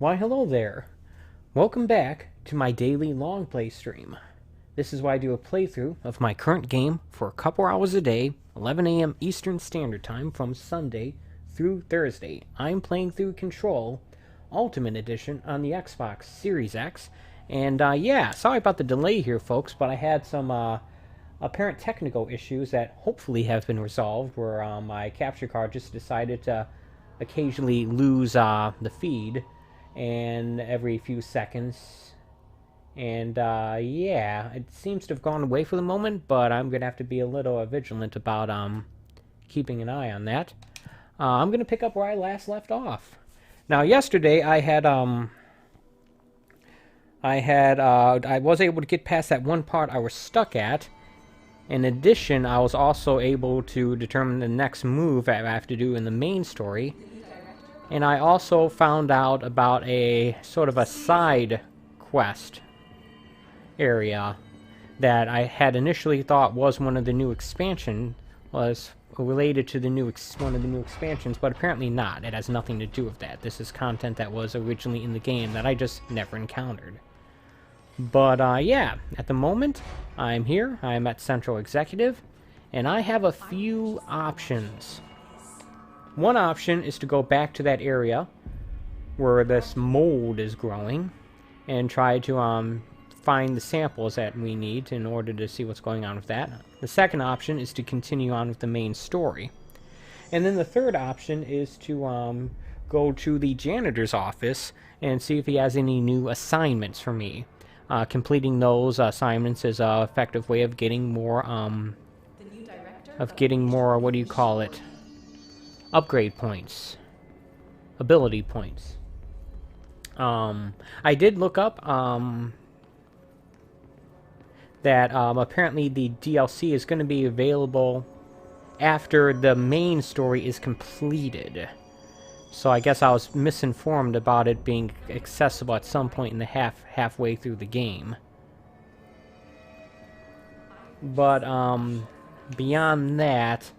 Why hello there. Welcome back to my daily long play stream. This is where I do a playthrough of my current game for a couple hours a day, 11 a.m. Eastern Standard Time from Sunday through Thursday. I'm playing through Control Ultimate Edition on the Xbox Series X. And yeah, sorry about the delay here, folks, but I had some apparent technical issues that hopefully have been resolved where my capture card just decided to occasionally lose the feed and every few seconds. And yeah, it seems to have gone away for the moment, but I'm gonna have to be a little vigilant about keeping an eye on that. I'm gonna pick up where I last left off. Now, yesterday I was able to get past that one part I was stuck at. In addition, I was also able to determine the next move I have to do in the main story. And I also found out about a sort of a side quest area that I had initially thought was one of the new expansion, was related to the one of the new expansions, but apparently not. It has nothing to do with that. This is content that was originally in the game that I just never encountered. But yeah, at the moment, I'm here. I'm at Central Executive, and I have a few options. One option is to go back to that area where this mold is growing and try to find the samples that we need in order to see what's going on with that. The second option is to continue on with the main story. And then the third option is to go to the janitor's office and see if he has any new assignments for me. Completing those assignments is an effective way of getting more, what do you call it? Upgrade points. Ability points. I did look up that apparently the DLC is going to be available after the main story is completed. So I guess I was misinformed about it being accessible at some point in the halfway through the game. But beyond that,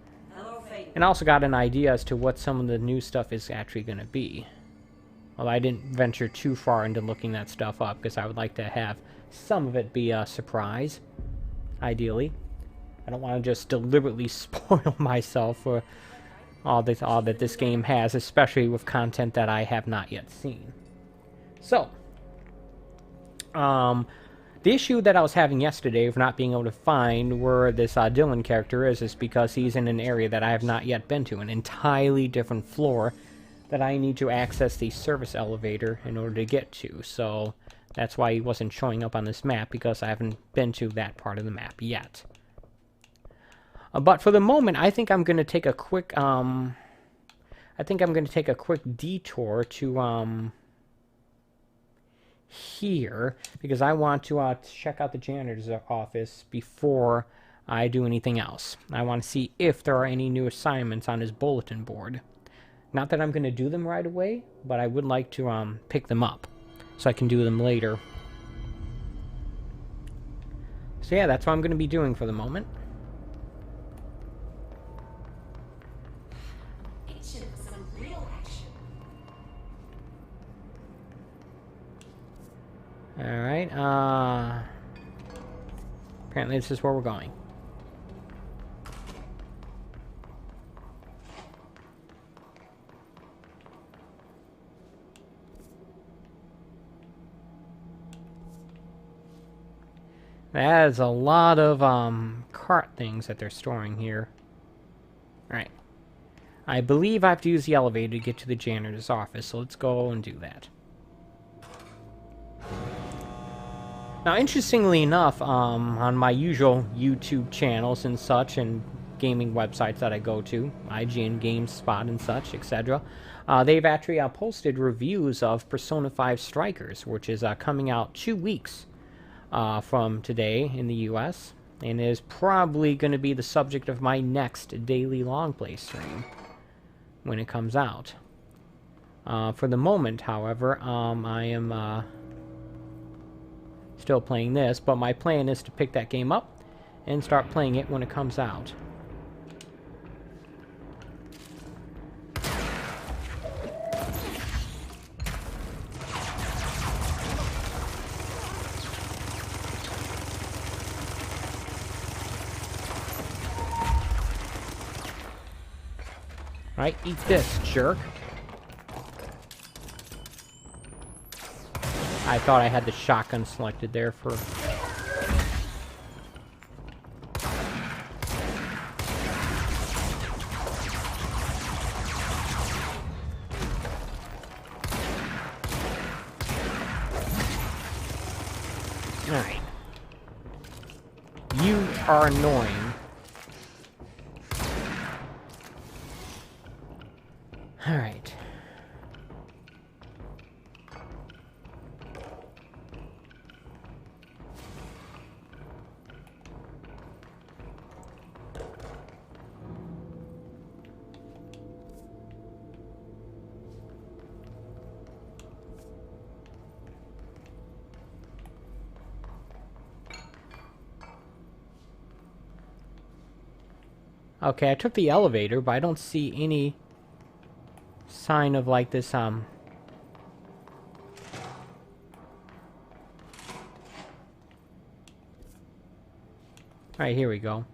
and I also got an idea as to what some of the new stuff is actually going to be. Well, I didn't venture too far into looking that stuff up because I would like to have some of it be a surprise, ideally. I don't want to just deliberately spoil myself for all that this game has, especially with content that I have not yet seen. So, the issue that I was having yesterday of not being able to find where this Dylan character is because he's in an area that I have not yet been to, an entirely different floor that I need to access the service elevator in order to get to. So that's why he wasn't showing up on this map, because I haven't been to that part of the map yet. But for the moment, I think I'm going to take a quick detour to here, because I want to check out the janitor's office before I do anything else. I want to see if there are any new assignments on his bulletin board. Not that I'm going to do them right away, but I would like to pick them up so I can do them later. So yeah, that's what I'm going to be doing for the moment. Alright, apparently this is where we're going. That is a lot of, cart things that they're storing here. Alright. I believe I have to use the elevator to get to the janitor's office, so let's go and do that. Now, interestingly enough, on my usual YouTube channels and such, and gaming websites that I go to, IGN, GameSpot, and such, etc., they've actually posted reviews of Persona 5 Strikers, which is coming out 2 weeks from today in the US, and is probably going to be the subject of my next daily long play stream when it comes out. For the moment, however, I am still playing this, but my plan is to pick that game up and start playing it when it comes out. Alright, eat this, jerk. I thought I had the shotgun selected there for... Alright. You are annoying. Alright. Okay, I took the elevator, but I don't see any sign of, like, this, Alright, here we go.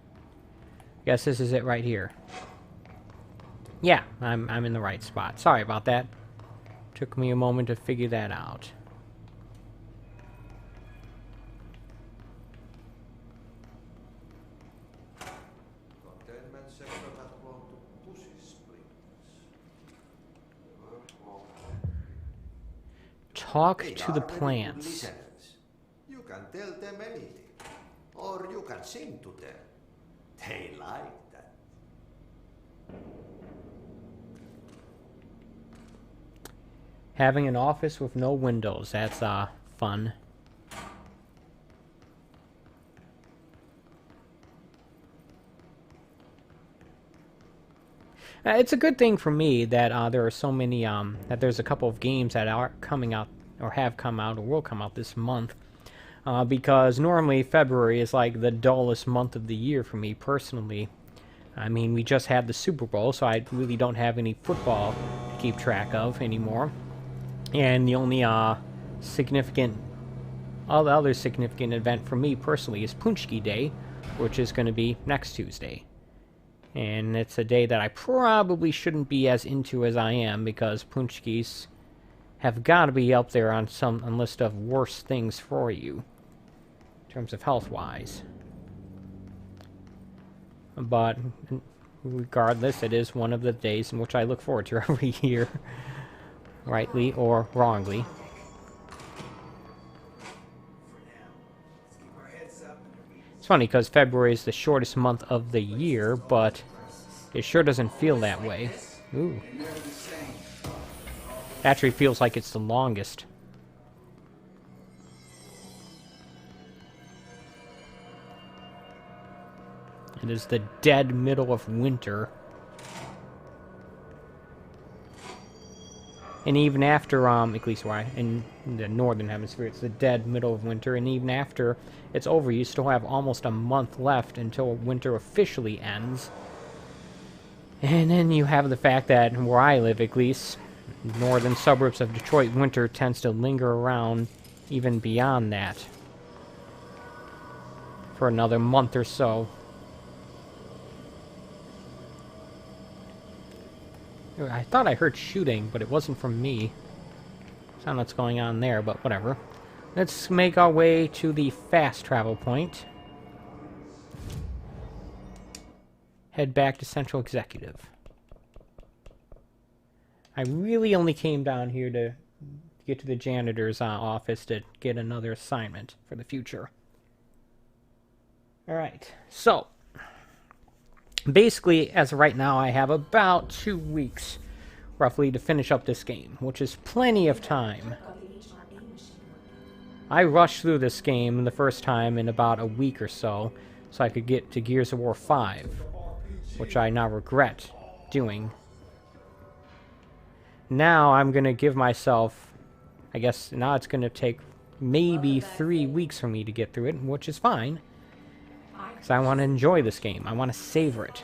Guess this is it right here. Yeah, I'm in the right spot. Sorry about that. Took me a moment to figure that out. Talk to the plants. You can tell them anything, or you can sing to them. They like that. Having an office with no windows, that's fun. It's a good thing for me that there are so many, that there's a couple of games that are coming out, or have come out, or will come out this month. Because normally February is like the dullest month of the year for me personally. I mean, we just had the Super Bowl, so I really don't have any football to keep track of anymore. And the only other significant event for me personally is Punchki Day, which is going to be next Tuesday. And it's a day that I probably shouldn't be as into as I am, because Punchkis have got to be up there on a list of worst things for you, in terms of health-wise. But regardless, it is one of the days in which I look forward to every year, rightly or wrongly. It's funny, because February is the shortest month of the year, but it sure doesn't feel that way. Ooh. Actually feels like it's the longest. It is the dead middle of winter. And even after, at least where in the northern hemisphere, it's the dead middle of winter, and even after it's over, you still have almost a month left until winter officially ends. And then you have the fact that, where I live at least, northern suburbs of Detroit, winter tends to linger around even beyond that for another month or so. I thought I heard shooting, but it wasn't from me. I don't know what's going on there, but whatever. Let's make our way to the fast travel point. Head back to Central Executive. I really only came down here to get to the janitor's office to get another assignment for the future. Alright, so basically, as of right now, I have about 2 weeks, roughly, to finish up this game, which is plenty of time. I rushed through this game the first time in about a week or so I could get to Gears of War 5, which I now regret doing. Now I'm going to give myself, I guess now it's going to take maybe 3 weeks for me to get through it, which is fine. Because I want to enjoy this game. I want to savor it.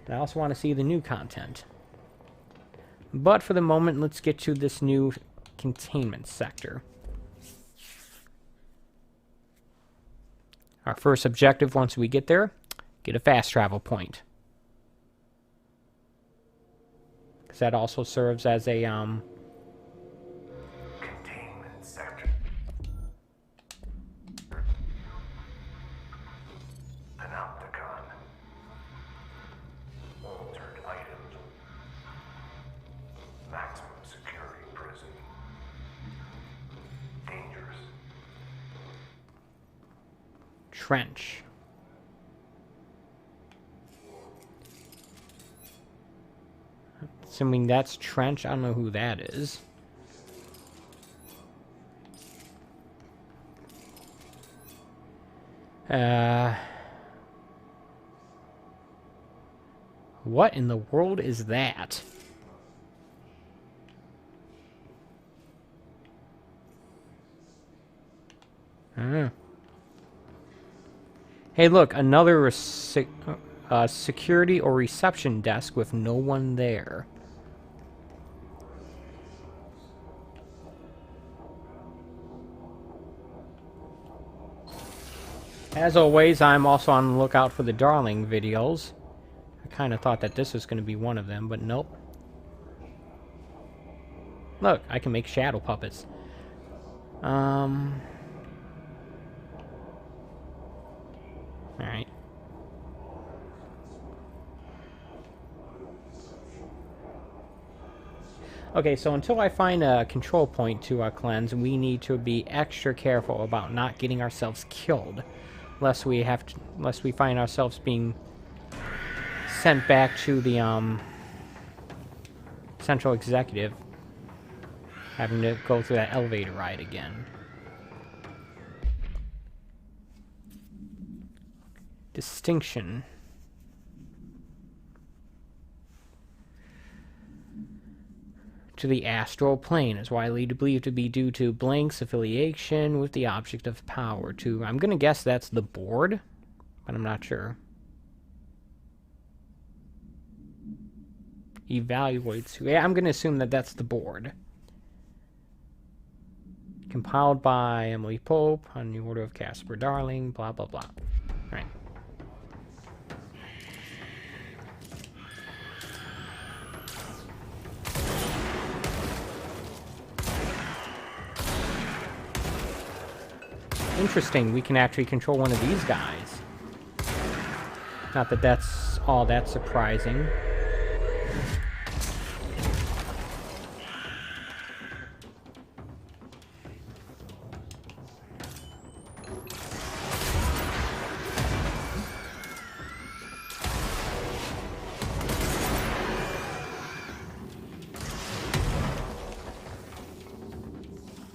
And I also want to see the new content. But for the moment, let's get to this new containment sector. Our first objective once we get there, get a fast travel point. Because that also serves as a, Containment sector. Panopticon. Altered items. Maximum security prison. Dangerous. trench. Assuming that's trench, I don't know who that is. What in the world is that? Hey, look, another security or reception desk with no one there. As always, I'm also on the lookout for the Darling videos. I kind of thought that this was going to be one of them, but nope. Look, I can make shadow puppets. Alright. Okay, so until I find a control point to cleanse, we need to be extra careful about not getting ourselves killed. Lest we find ourselves being sent back to the central executive, having to go through that elevator ride again. Distinction. To the astral plane is widely believed to be due to Blank's affiliation with the object of power. I'm gonna guess that's the board, but I'm not sure. Evaluates. Yeah, I'm gonna assume that that's the board. Compiled by Emily Pope on the order of Casper Darling. Blah blah blah. All right. Interesting, we can actually control one of these guys. Not that that's all that surprising.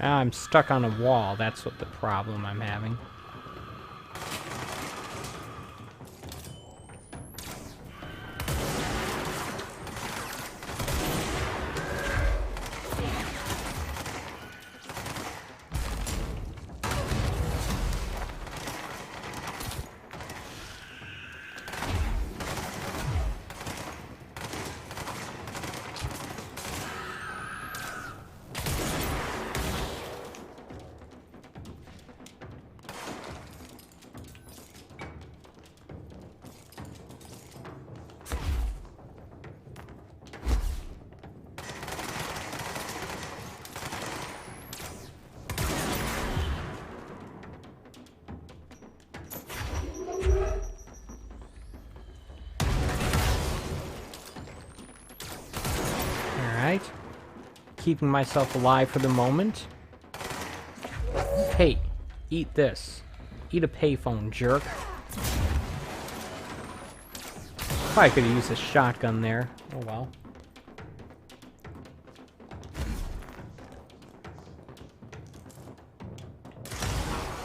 I'm stuck on a wall. That's what the problem I'm having. Keeping myself alive for the moment. Hey, eat this. Eat a payphone, jerk. Probably could have used a shotgun there. Oh well.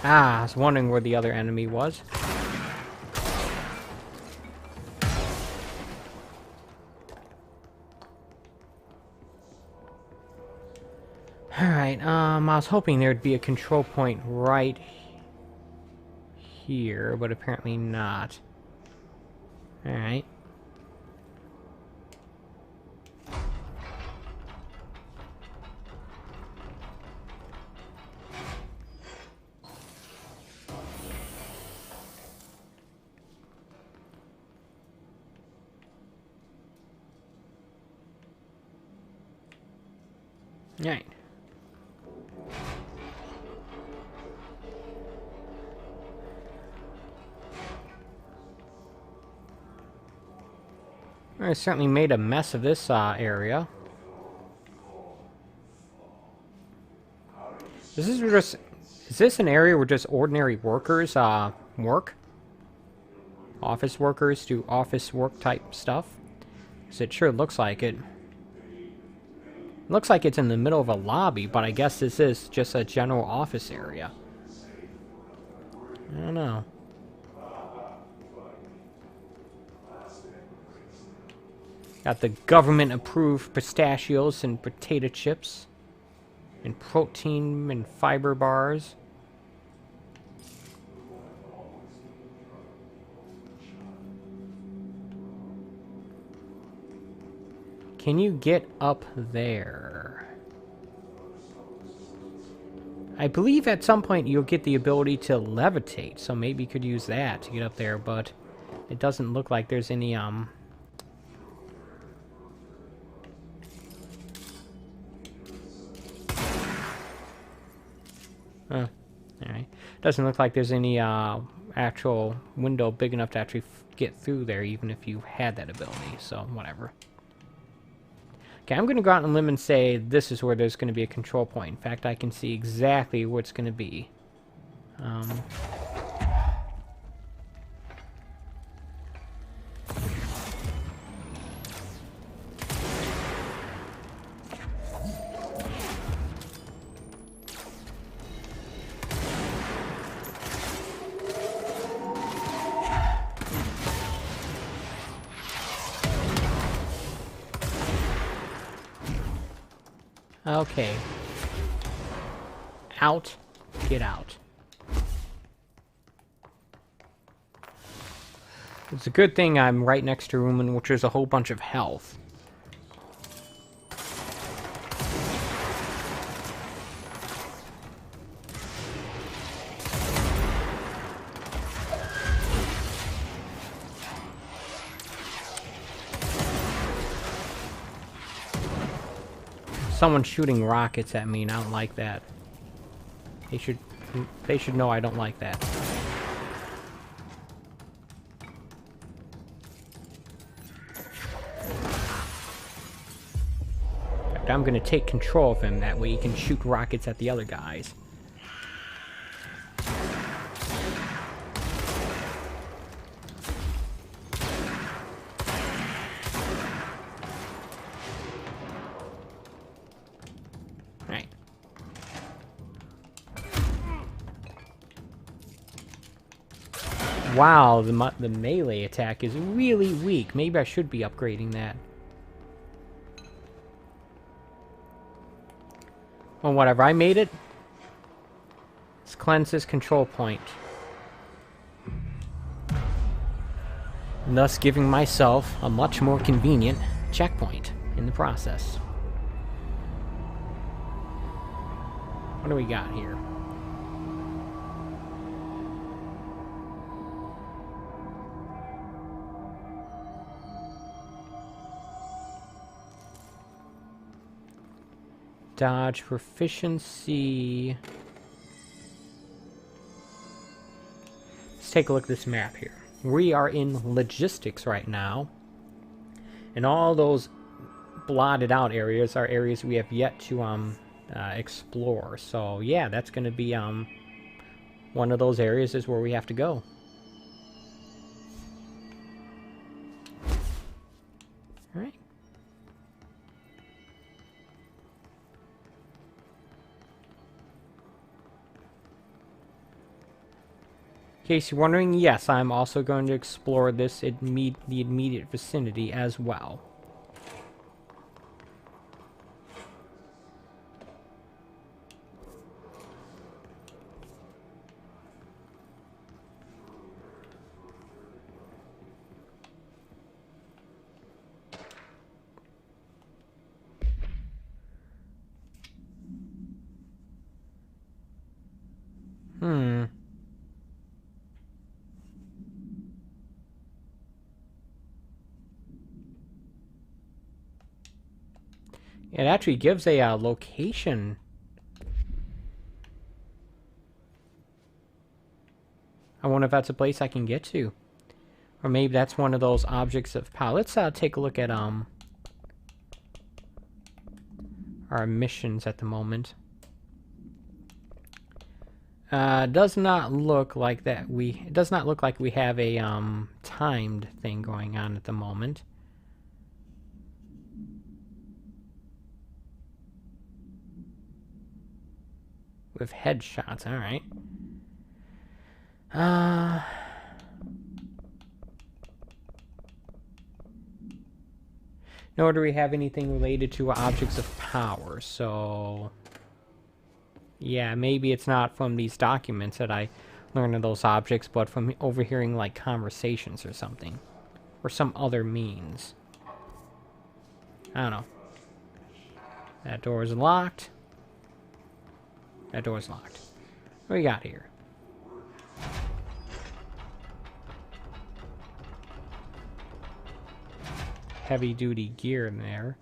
I was wondering where the other enemy was. Alright, I was hoping there'd be a control point right here, but apparently not. Alright. Right. I certainly made a mess of this area. Is this an area where just ordinary workers work? Office workers do office work type stuff? 'Cause it sure looks like it. Looks like it's in the middle of a lobby, but I guess this is just a general office area. I don't know. Got the government-approved pistachios and potato chips. And protein and fiber bars. Can you get up there? I believe at some point you'll get the ability to levitate, so maybe you could use that to get up there, but it doesn't look like there's any, alright. Doesn't look like there's any, actual window big enough to actually get through there, even if you had that ability, so whatever. Okay, I'm going to go out on a limb and say this is where there's going to be a control point. In fact, I can see exactly where it's going to be. Okay. Out. Get out. It's a good thing I'm right next to a room in which there's a whole bunch of health. Someone shooting rockets at me, and I don't like that. They should know I don't like that. In fact, I'm gonna take control of him, that way he can shoot rockets at the other guys. Wow, the melee attack is really weak. Maybe I should be upgrading that. Well, whatever. I made it. Let's cleanse this control point. Thus giving myself a much more convenient checkpoint in the process. What do we got here? Dodge proficiency. Let's take a look at this map here. We are in logistics right now. And all those blotted out areas are areas we have yet to explore. So yeah, that's going to be one of those areas is where we have to go. All right. In case you're wondering, yes, I'm also going to explore this the immediate vicinity as well. It actually gives a location. I wonder if that's a place I can get to. Or maybe that's one of those objects of power. Let's take a look at our missions at the moment. Does not look like that it does not look like we have a timed thing going on at the moment. With headshots, alright. Nor do we have anything related to objects of power, so... Yeah, maybe it's not from these documents that I learned of those objects, but from overhearing, like, conversations or something. Or some other means. I don't know. That door is locked. That door is locked. What do we got here? Heavy-duty gear in there.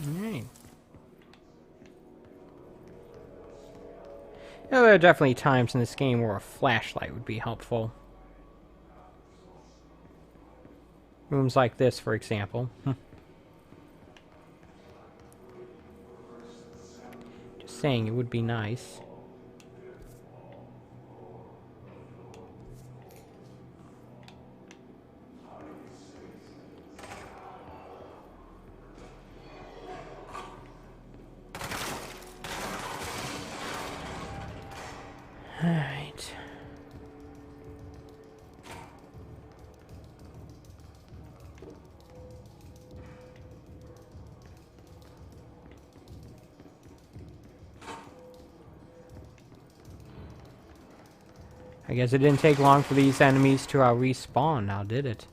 Alright. Now, there are definitely times in this game where a flashlight would be helpful. Rooms like this, for example. Just saying, it would be nice. Alright. I guess it didn't take long for these enemies to respawn now, did it?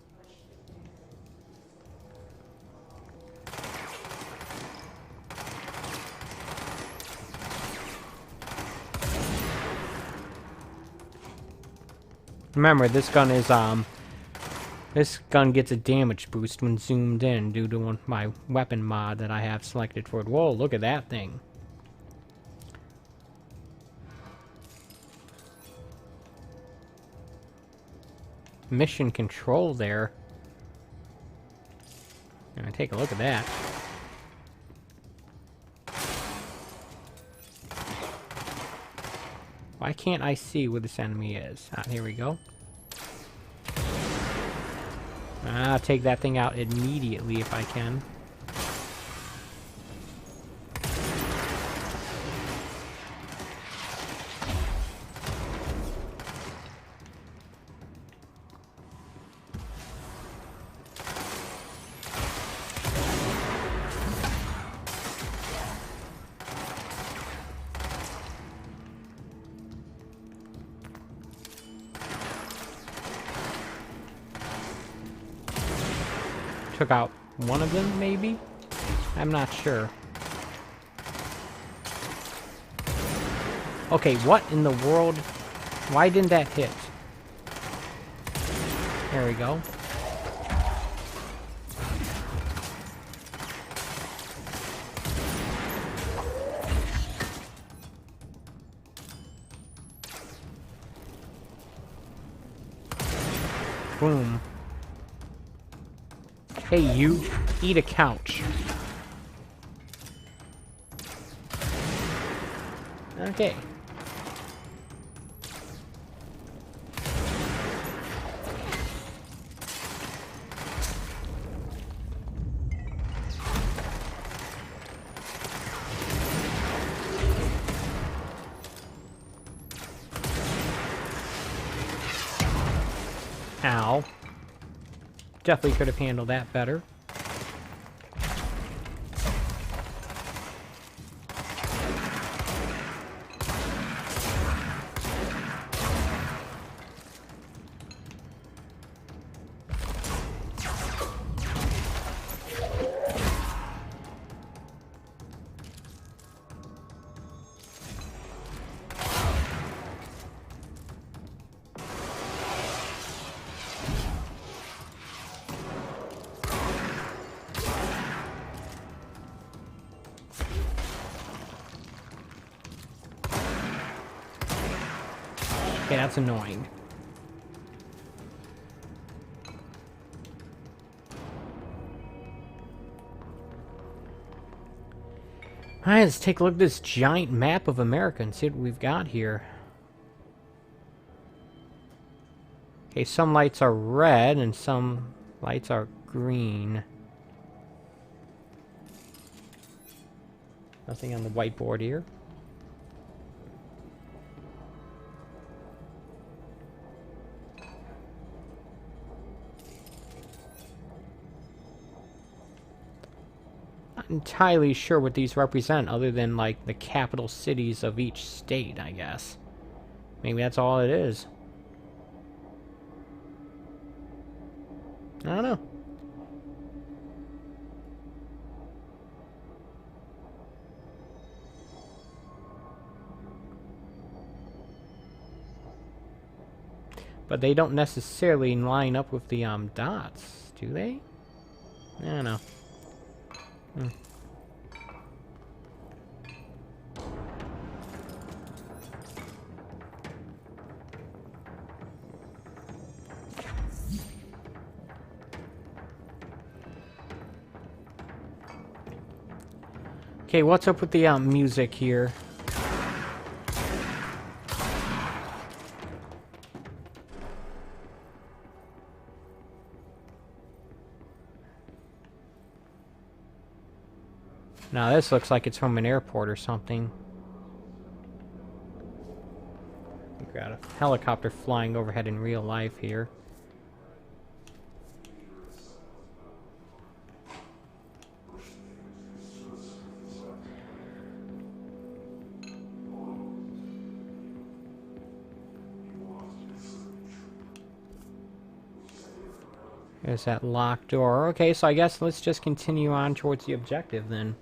Remember, this gun is, this gun gets a damage boost when zoomed in due to my weapon mod that I have selected for it. Whoa, look at that thing. Mission control there. Gonna take a look at that. Why can't I see where this enemy is? Ah, here we go. I'll take that thing out immediately if I can. Took out one of them, maybe? I'm not sure. Okay, what in the world? Why didn't that hit? There we go. Boom. Hey, you, eat a couch. Okay. Ow. Definitely could have handled that better. Okay, that's annoying. Alright, let's take a look at this giant map of America and see what we've got here. Okay, some lights are red and some lights are green. Nothing on the whiteboard here. Not entirely sure what these represent other than like the capital cities of each state, I guess. Maybe that's all it is. I don't know. But they don't necessarily line up with the dots, do they? I don't know. Okay, what's up with the music here? Now this looks like it's from an airport or something. We've got a helicopter flying overhead in real life here. There's that locked door. Okay, so I guess let's just continue on towards the objective then.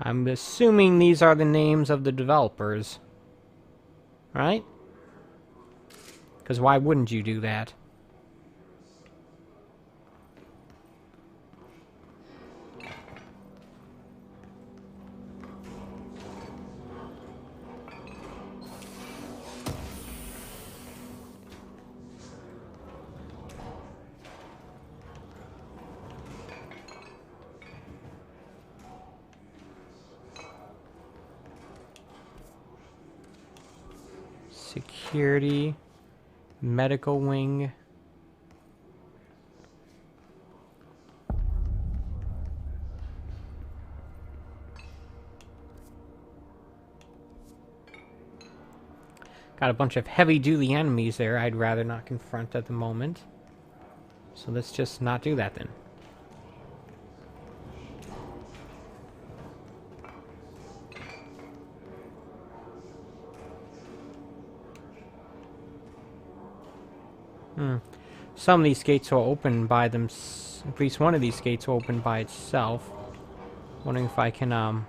I'm assuming these are the names of the developers. Right? Because why wouldn't you do that? Security, medical wing. Got a bunch of heavy-duty enemies there I'd rather not confront at the moment. So let's just not do that then. Some of these gates will open by them. At least one of these gates will open by itself. Wondering if I can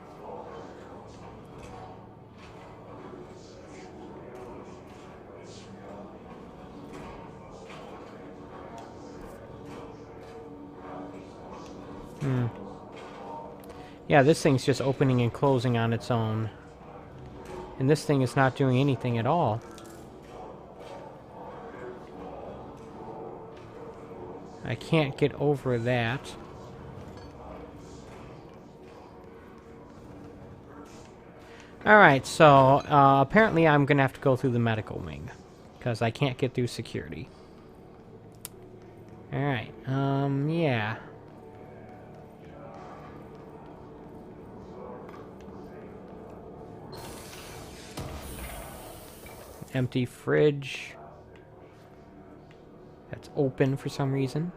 Yeah, this thing's just opening and closing on its own. And this thing is not doing anything at all. I can't get over that. Alright, so apparently I'm going to have to go through the medical wing. Because I can't get through security. Alright, yeah. Empty fridge. That's open for some reason.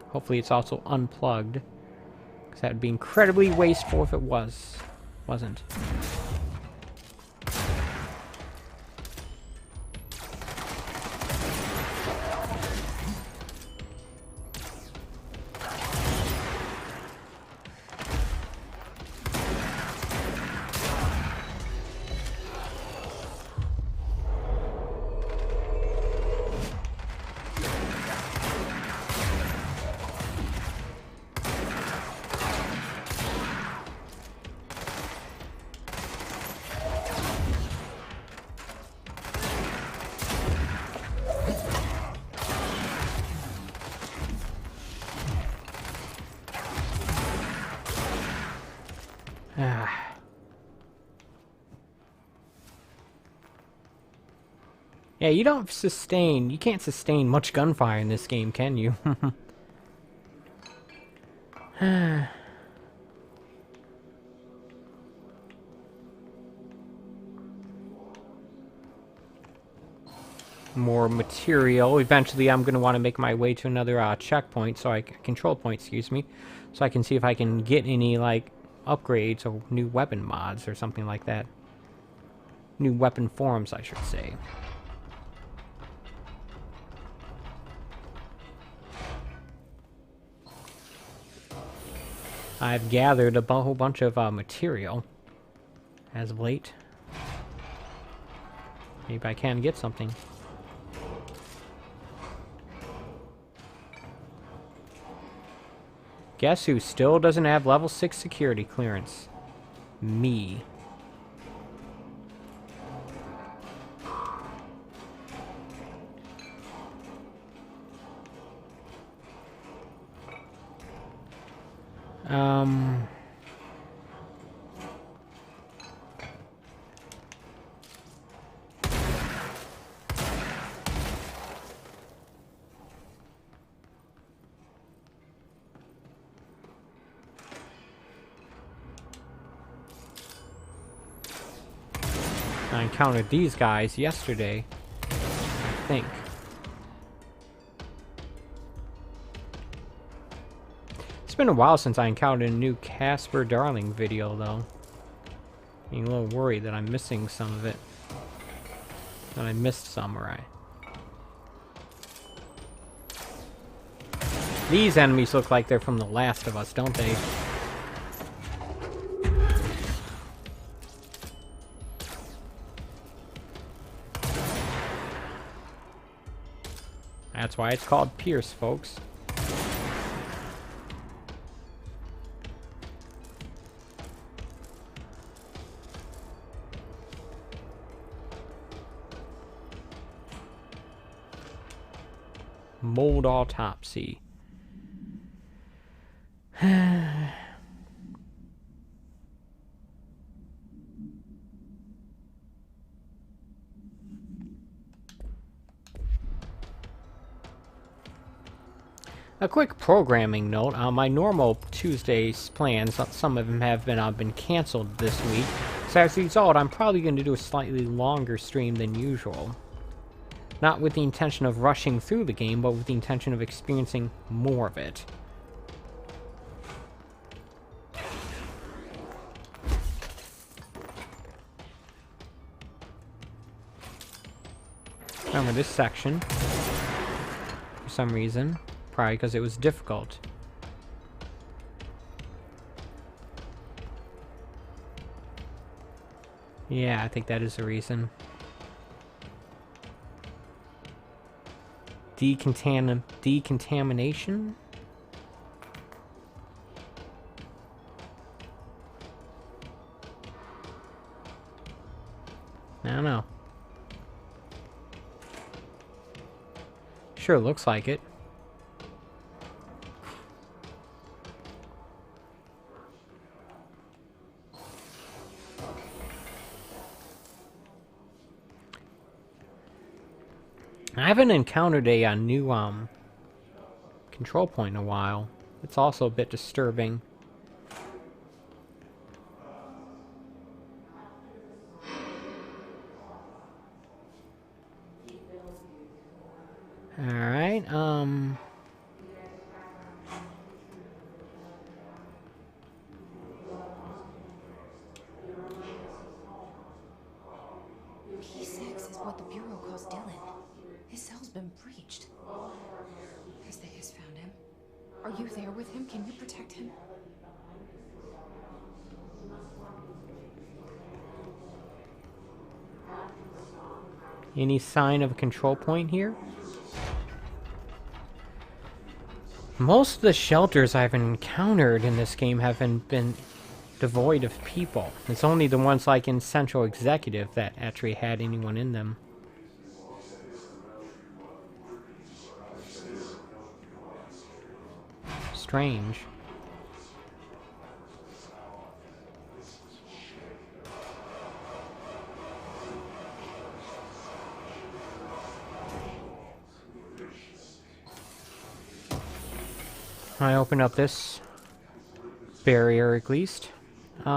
Hopefully it's also unplugged. Because that would be incredibly wasteful if it wasn't. Yeah, you can't sustain much gunfire in this game, can you? More material. Eventually, I'm going to want to make my way to another checkpoint, control point, excuse me, so I can see if I can get any, like, upgrades or new weapon mods or something like that. New weapon forms, I should say. I've gathered a whole bunch of material as of late. Maybe I can get something. Guess who still doesn't have level 6 security clearance? Me. I encountered these guys yesterday, I think. It's been a while since I encountered a new Casper Darling video, though. Being a little worried that I'm missing some of it. That I missed some, right? These enemies look like they're from The Last of Us, don't they? That's why it's called Pierce, folks. Mold autopsy. A quick programming note, my normal Tuesdays plans, some of them have been canceled this week, so as a result, I'm probably going to do a slightly longer stream than usual. Not with the intention of rushing through the game, but with the intention of experiencing more of it. Remember this section, for some reason. Probably because it was difficult. Yeah, I think that is the reason. Decontamination? I don't know. Sure looks like it. I haven't encountered a new control point in a while. It's also a bit disturbing. Alright, P6 is what the Bureau calls Dylan. His cell's been breached. Has the Hiss found him? Are you there with him? Can you protect him? any sign of a control point here? Most of the shelters I've encountered in this game have been devoid of people. It's only the ones like in Central Executive that actually had anyone in them. Strange. I opened up this barrier at least. You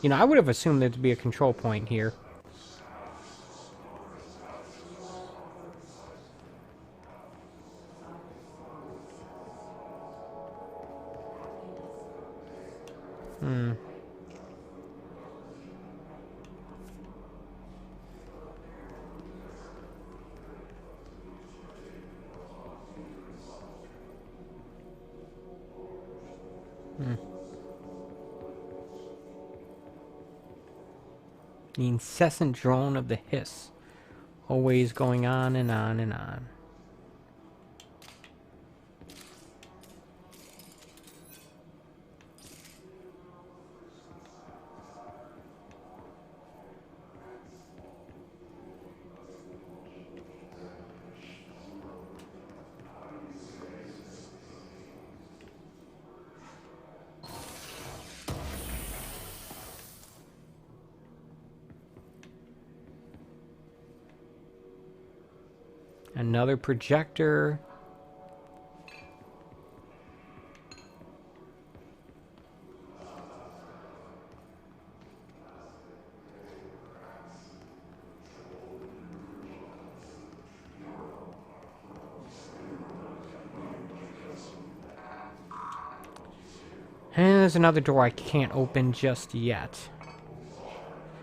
know, I would have assumed there'd be a control point here. The incessant drone of the hiss. Always going on and on and on. Another projector. And there's another door I can't open just yet.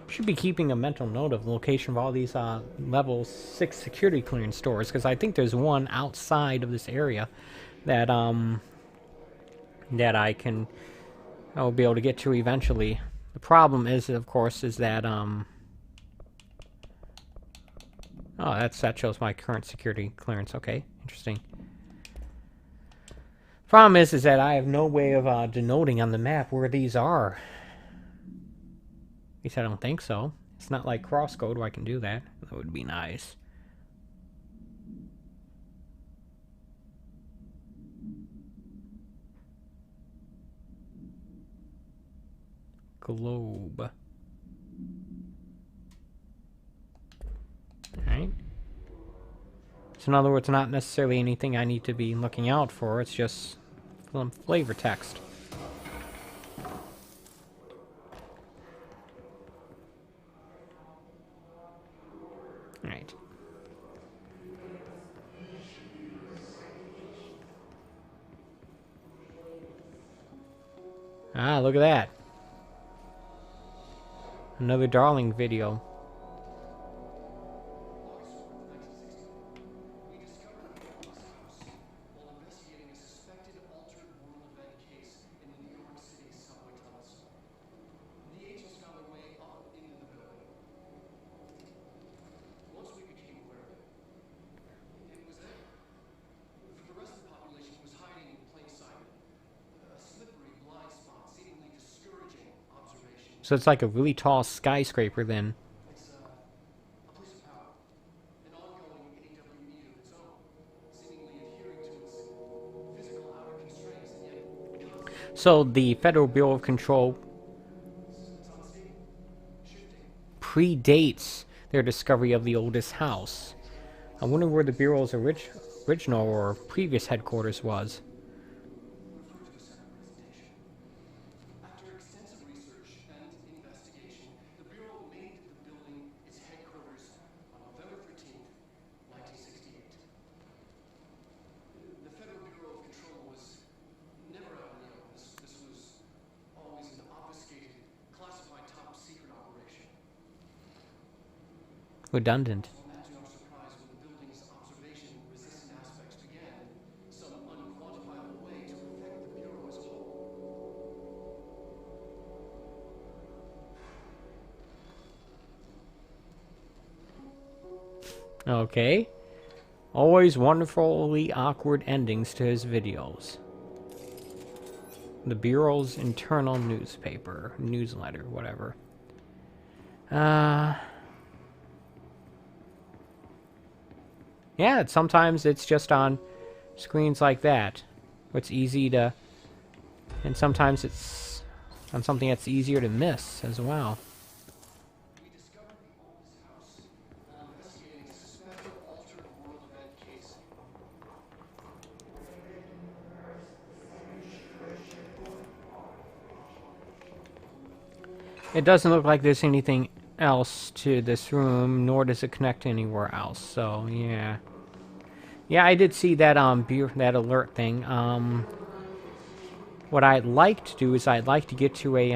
Should be keeping a mental note of the location of all these level 6 security clearance doors, because I think there's one outside of this area that that I'll be able to get to eventually. The problem is, of course, is that oh, that shows my current security clearance. Okay, interesting. Problem is that I have no way of denoting on the map where these are. At least I don't think so. It's not like crosscode where I can do that. That would be nice. Globe. Alright. So in other words, not necessarily anything I need to be looking out for. It's just some flavor text. Right. Ah, look at that. Another Darling video. So it's like a really tall skyscraper then. So the Federal Bureau of Control predates their discovery of the oldest house. I wonder where the Bureau's original or previous headquarters was. Redundant. Okay. Always wonderfully awkward endings to his videos. The Bureau's internal newsletter, whatever. Yeah, sometimes it's just on screens like that. It's easy to... And sometimes it's on something that's easier to miss as well. It doesn't look like there's anything else to this room, nor does it connect anywhere else. So yeah, yeah, I did see that that alert thing. What I'd like to do is I'd like to get to a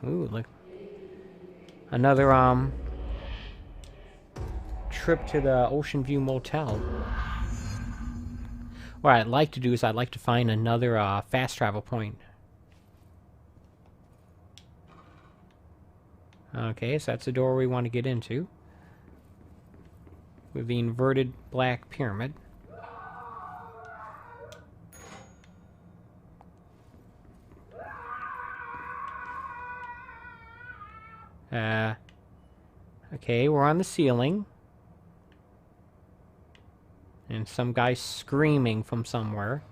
ooh, look, another trip to the Ocean View Motel. What I'd like to do is I'd like to find another fast travel point. Okay, so that's the door we want to get into. With the inverted black pyramid. Okay, we're on the ceiling. And some guy screaming from somewhere.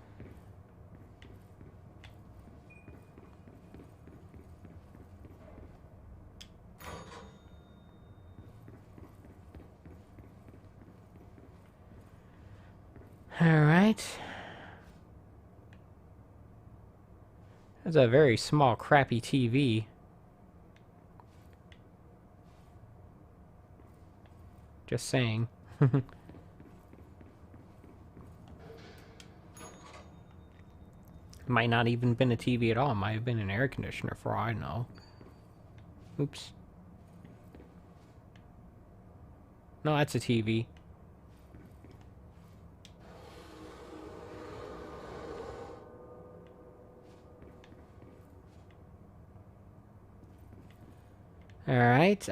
Alright. That's a very small, crappy TV. Just saying. Might not even been a TV at all. It might have been an air conditioner for all I know. Oops. No, that's a TV. Alright,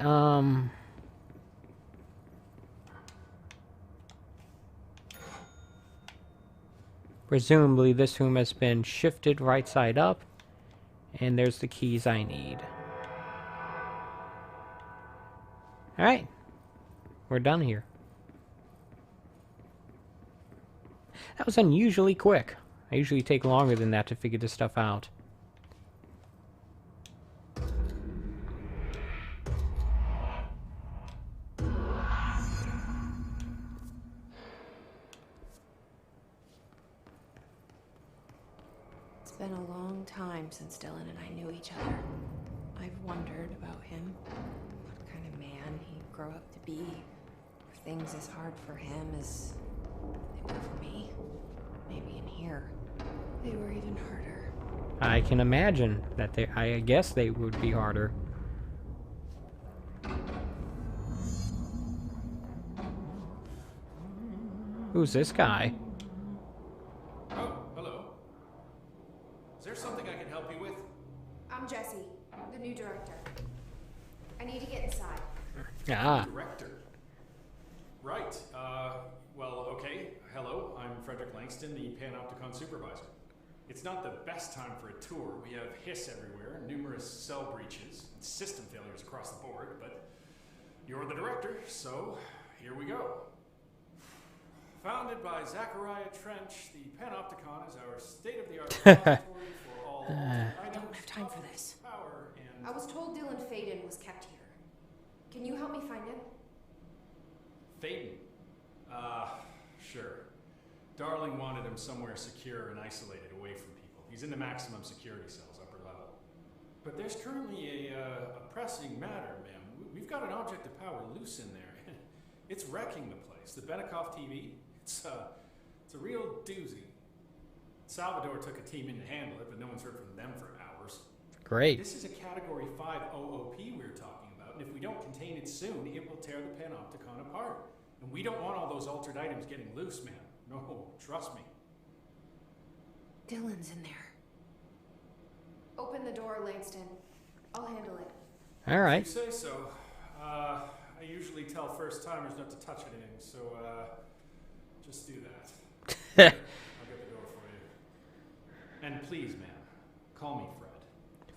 presumably this room has been shifted right side up, and there's the keys I need. Alright, we're done here. That was unusually quick. I usually take longer than that to figure this stuff out. It's been a long time since Dylan and I knew each other. I've wondered about him. What kind of man he'd grow up to be. If things as hard for him as they were for me. Maybe in here, they were even harder. I can imagine that I guess they would be harder. Who's this guy? Oh, hello. Is there something I can help you with? I'm Jessie, the new director. I need to get inside. Ah. Director. Right. Well, okay. Hello, I'm Frederick Langston, the Panopticon supervisor. It's not the best time for a tour. We have hiss everywhere, numerous cell breaches, and system failures across the board, but you're the director, so here we go. Founded by Zachariah Trench, the Panopticon is our state-of-the-art repository for all I don't have time for this. power and... I was told Dylan Faden was kept here. Can you help me find him? Faden? Sure. Darling wanted him somewhere secure and isolated away from people. He's in the maximum security cells, upper level. But there's currently a pressing matter, ma'am. We've got an object of power loose in there. It's wrecking the place. The Benikoff TV, it's a real doozy. Salvador took a team in to handle it, but no one's heard from them for hours. Great. This is a Category 5 OOP we're talking about, and if we don't contain it soon, it will tear the Panopticon apart. And we don't want all those altered items getting loose, man. No, trust me. Dylan's in there. Open the door, Langston. I'll handle it. Alright. If you say so. I usually tell first-timers not to touch anything, so, just do that. Here, I'll get the door for you. And please, ma'am, call me Fred.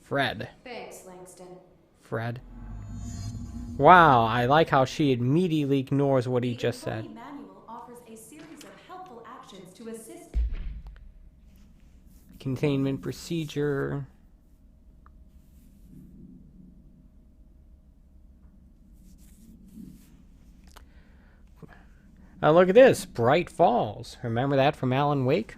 Fred. Thanks, Langston. Fred. Wow, I like how she immediately ignores what he just said. The manual offers a series of helpful actions to assist. Containment procedure. Look at this. Bright Falls. Remember that from Alan Wake?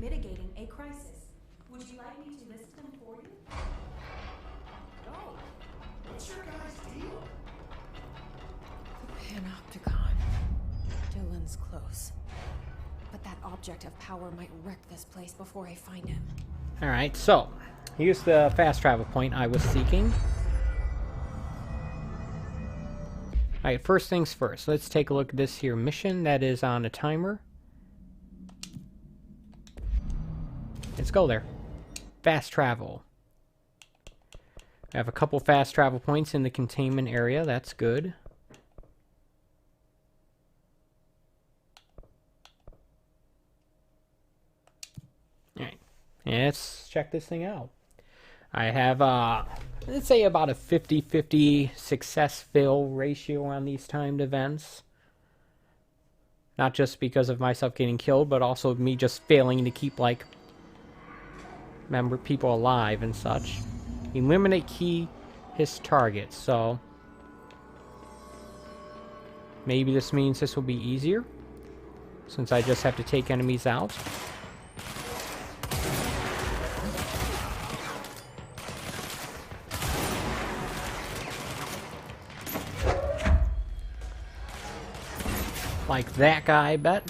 mitigating a crisis. Would you like me to list them for you? No. What's your guys' deal? Panopticon. Dylan's close. But that object of power might wreck this place before I find him. Alright, so here's the fast travel point I was seeking. Alright, first things first. Let's take a look at this here mission that is on a timer. Let's go there. Fast travel. I have a couple fast travel points in the containment area. That's good. Alright, let's check this thing out. I have, let's say about a 50-50 success-fail ratio on these timed events. Not just because of myself getting killed, but also me just failing to keep, like, people alive and such. Eliminate key his targets, so maybe this means this will be easier, since I just have to take enemies out. Like that guy, I bet.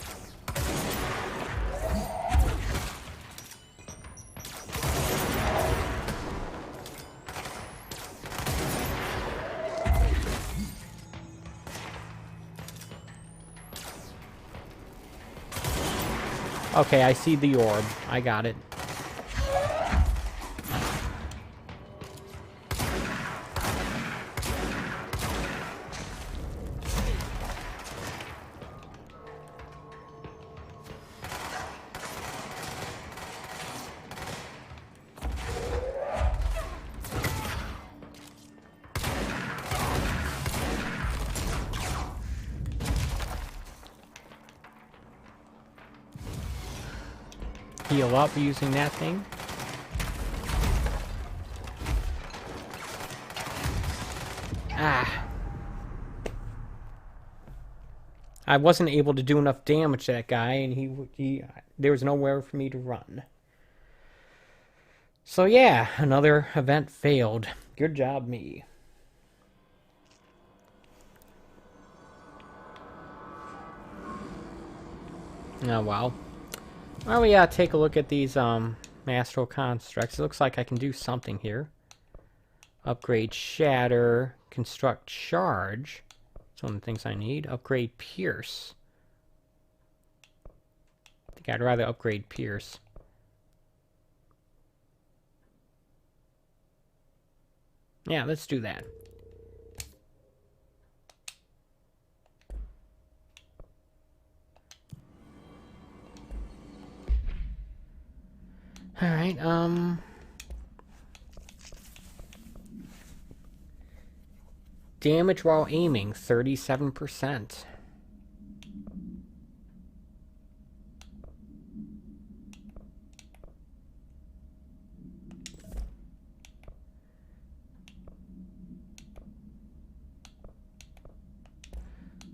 Okay, I see the orb. I got it. Heal up using that thing. Ah. I wasn't able to do enough damage to that guy, and there was nowhere for me to run. So yeah, another event failed. Good job, me. Oh, well. Well, we take a look at these astral constructs. It looks like I can do something here. Upgrade shatter, construct charge. That's one of the things I need. Upgrade pierce. I think I'd rather upgrade pierce. Yeah, let's do that. Alright, damage while aiming, 37%.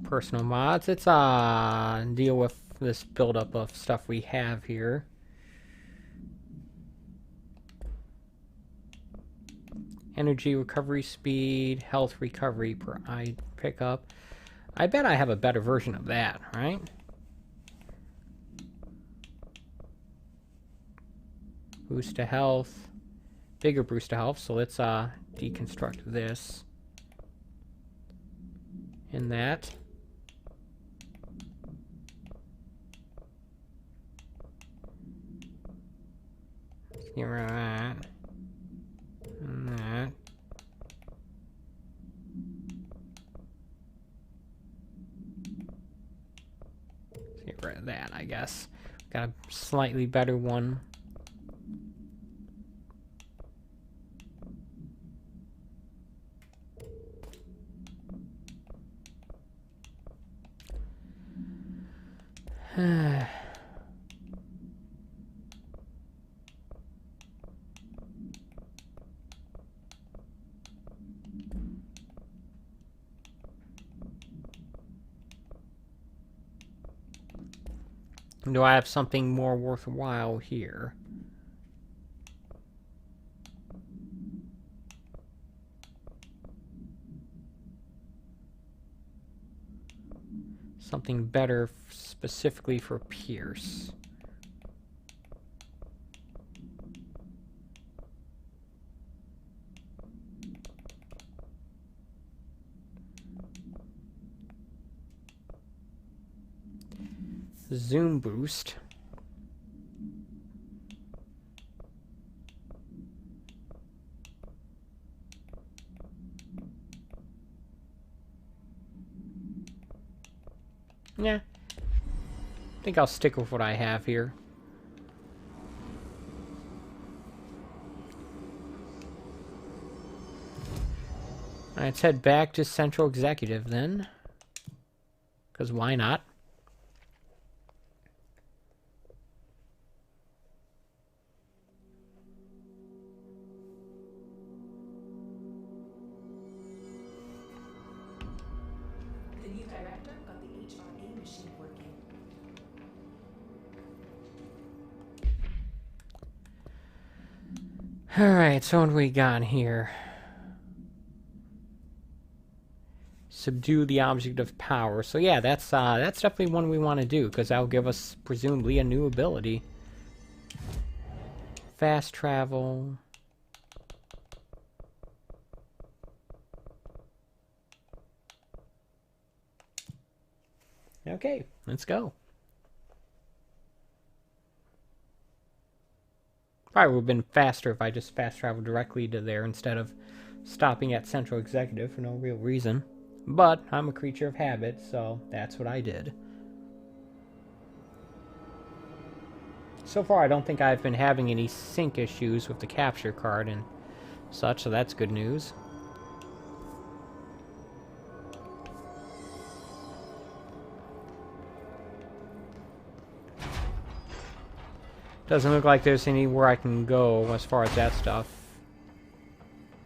Personal mods, let's deal with this buildup of stuff we have here. Energy recovery speed, health recovery per eye pickup. I bet I have a better version of that, right? Boost to health. Bigger boost to health, so let's deconstruct this. And that. Let's get rid of that. And that. Let's get rid of that, I guess. Got a slightly better one. Do I have something more worthwhile here? Something better specifically for Pierce. Zoom boost. Yeah. I think I'll stick with what I have here. Alright, let's head back to Central Executive then. Because why not? The new director got the HRA machine working. Alright, so what do we got here? Subdue the object of power. So yeah, that's definitely one we want to do, because that'll give us presumably a new ability. Fast travel. Okay, let's go. Probably would have been faster if I just fast traveled directly to there instead of stopping at Central Executive for no real reason. But I'm a creature of habit, so that's what I did. So far, I don't think I've been having any sync issues with the capture card and such, so that's good news. Doesn't look like there's anywhere I can go as far as that stuff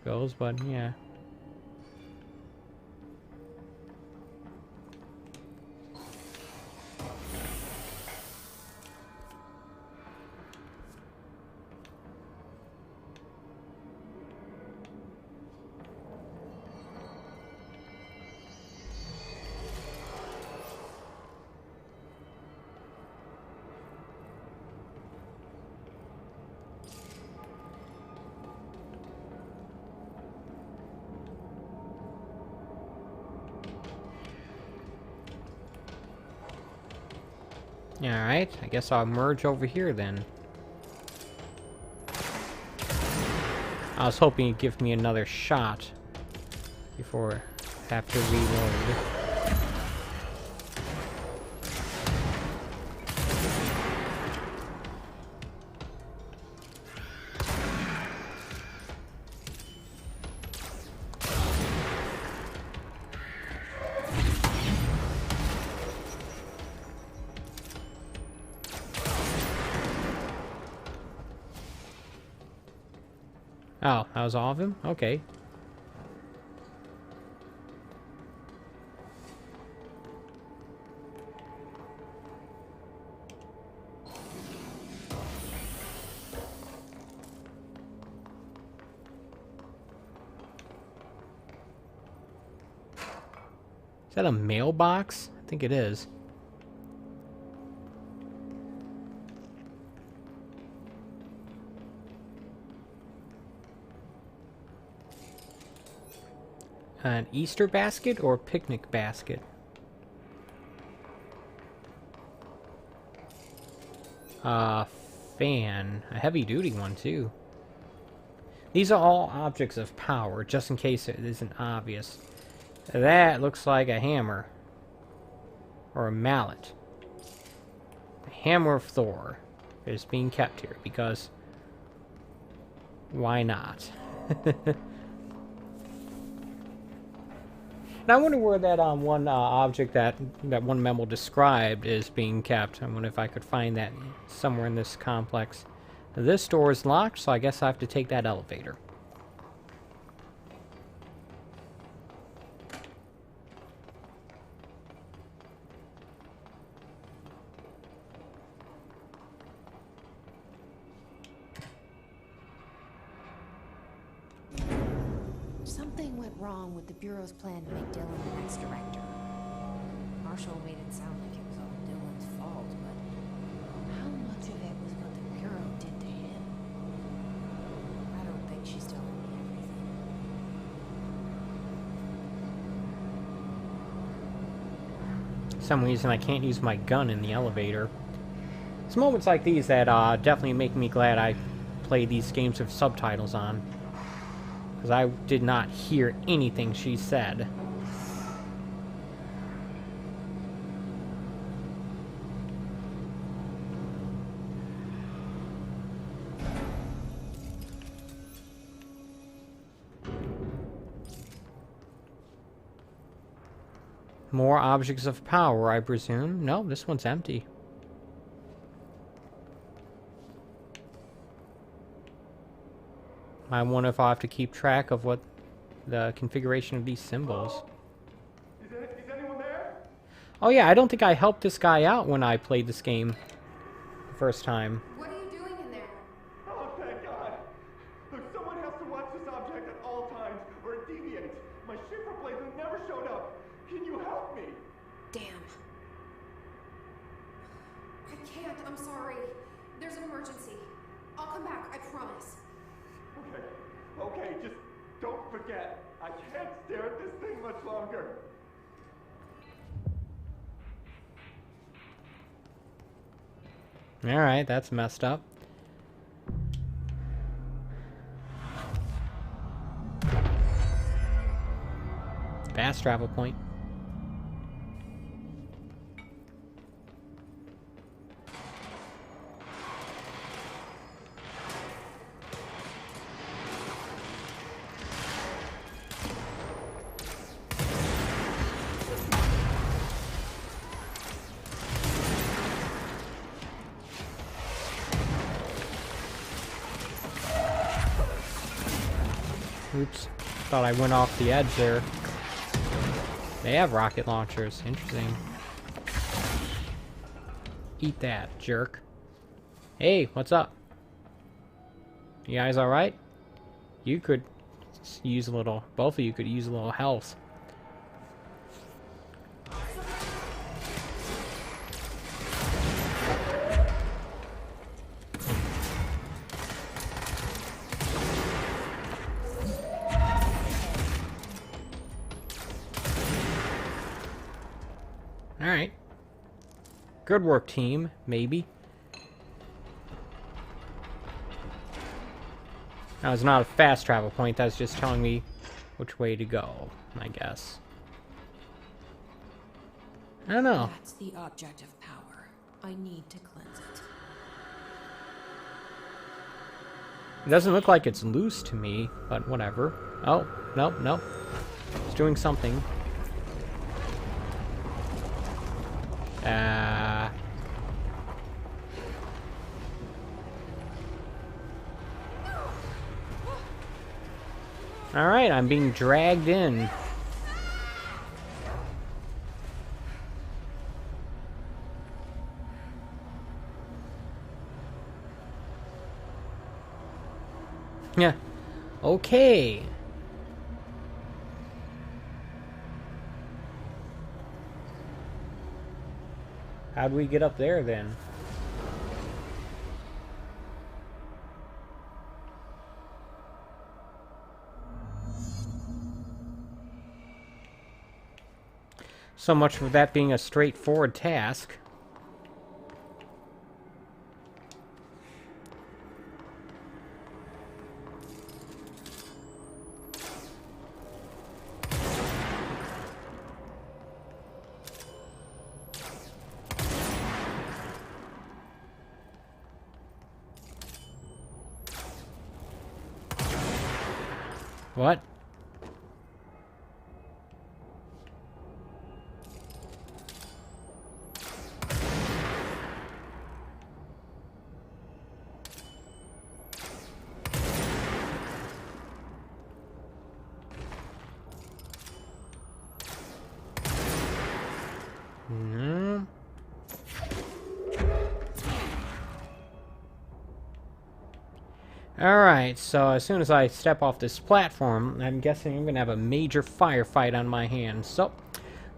goes, but yeah. Alright, I guess I'll merge over here then. I was hoping it'd give me another shot before I have to reload. Oh, that was all of him? Okay. Is that a mailbox? I think it is. An Easter basket or picnic basket? Fan. A heavy-duty one, too. These are all objects of power, just in case it isn't obvious. That looks like a hammer. Or a mallet. The Hammer of Thor is being kept here, because... why not? And I wonder where that one object that one memo described is being kept. I wonder if I could find that somewhere in this complex. This door is locked, so I guess I have to take that elevator. went wrong with the Bureau's plan to make Dylan the next director. Marshall made it sound like it was all Dylan's fault, but how much of it was what the Bureau did to him? I don't think she's telling me everything. For some reason I can't use my gun in the elevator. It's moments like these that definitely make me glad I play these games with subtitles on. Because I did not hear anything she said. More objects of power, I presume. No, this one's empty. I wonder if I'll have to keep track of what the configuration of these symbols. Is anyone there? Oh yeah, I don't think I helped this guy out when I played this game the first time. What are you doing in there? Oh, thank God. Look, someone has to watch this object at all times, or it deviates. My shifter blades have never showed up. Can you help me? Damn. I can't. I'm sorry. There's an emergency. I'll come back. I promise. Okay, just don't forget. I can't stare at this thing much longer. Alright, that's messed up. Fast travel point. Oops. Thought I went off the edge there. They have rocket launchers. Interesting. Eat that, jerk. Hey, what's up? You guys alright? You could use a little... Both of you could use a little health. Alright. Good work, team. Maybe. That was not a fast travel point. That's just telling me which way to go, I guess. I don't know. That's the object of power. I need to cleanse it. It doesn't look like it's loose to me, but whatever. Oh, nope, nope. It's doing something. Alright, I'm being dragged in. Yeah. Okay. How'd we get up there then? So much for that being a straightforward task. What? Alright, so as soon as I step off this platform, I'm guessing I'm going to have a major firefight on my hands. So,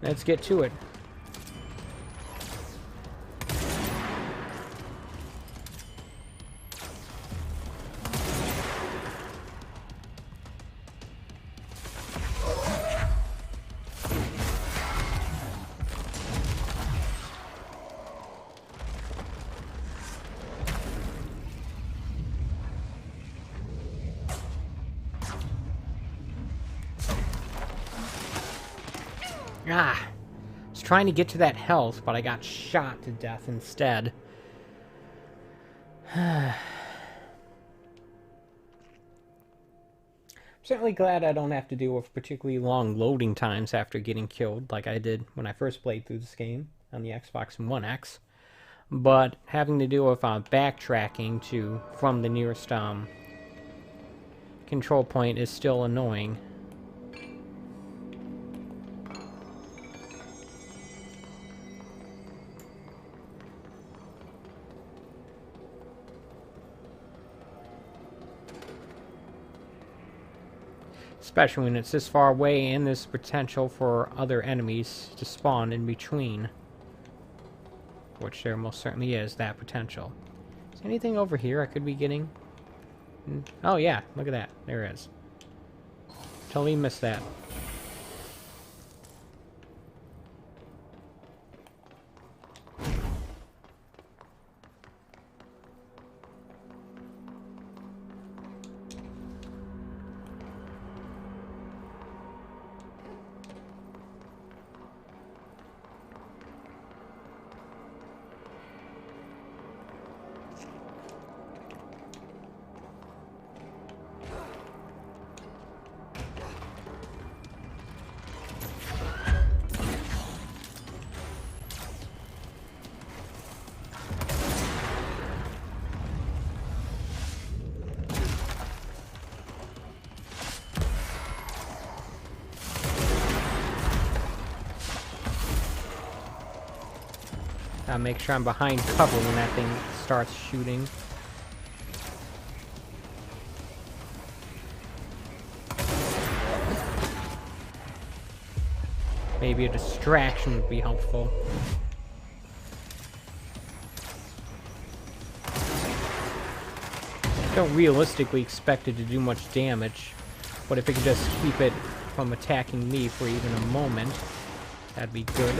let's get to it. Ah! I was trying to get to that health, but I got shot to death instead. Certainly glad I don't have to deal with particularly long loading times after getting killed, like I did when I first played through this game on the Xbox One X. But having to deal with backtracking from the nearest control point is still annoying. Especially when it's this far away and there's potential for other enemies to spawn in between. Which there most certainly is, that potential. Is there anything over here I could be getting? Oh yeah, look at that. There is. Totally missed that. Gotta make sure I'm behind cover when that thing starts shooting. Maybe a distraction would be helpful. Don't realistically expect it to do much damage, but if it could just keep it from attacking me for even a moment, that'd be good.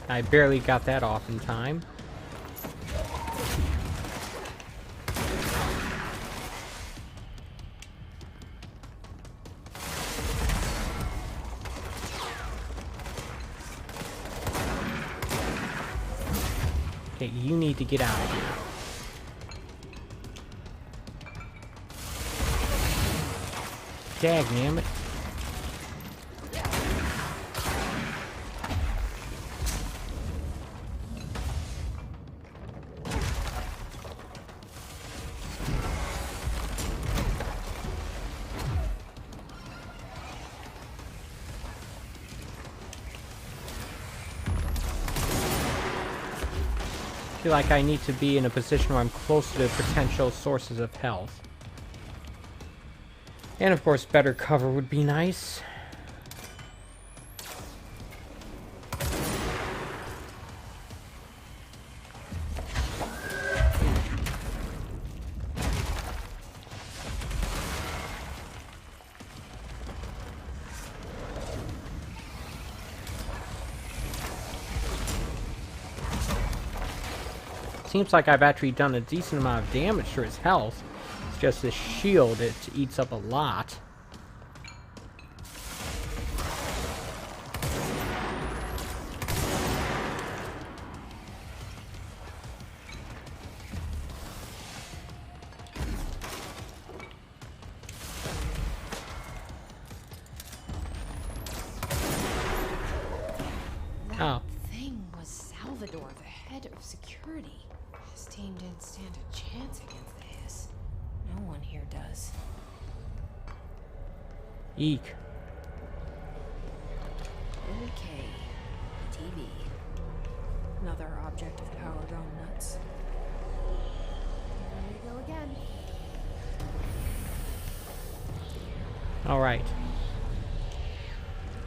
I barely got that off in time. Okay, you need to get out of here. Dagnammit. I feel like I need to be in a position where I'm close to potential sources of health. And of course, better cover would be nice. Seems like I've actually done a decent amount of damage to his health. It's just his shield, it eats up a lot. That thing was Salvador, the head of security. His team didn't stand a chance against the Hiss. No one here does. Eek. Okay. TV. Another object of power gone nuts. Here we go again. Alright.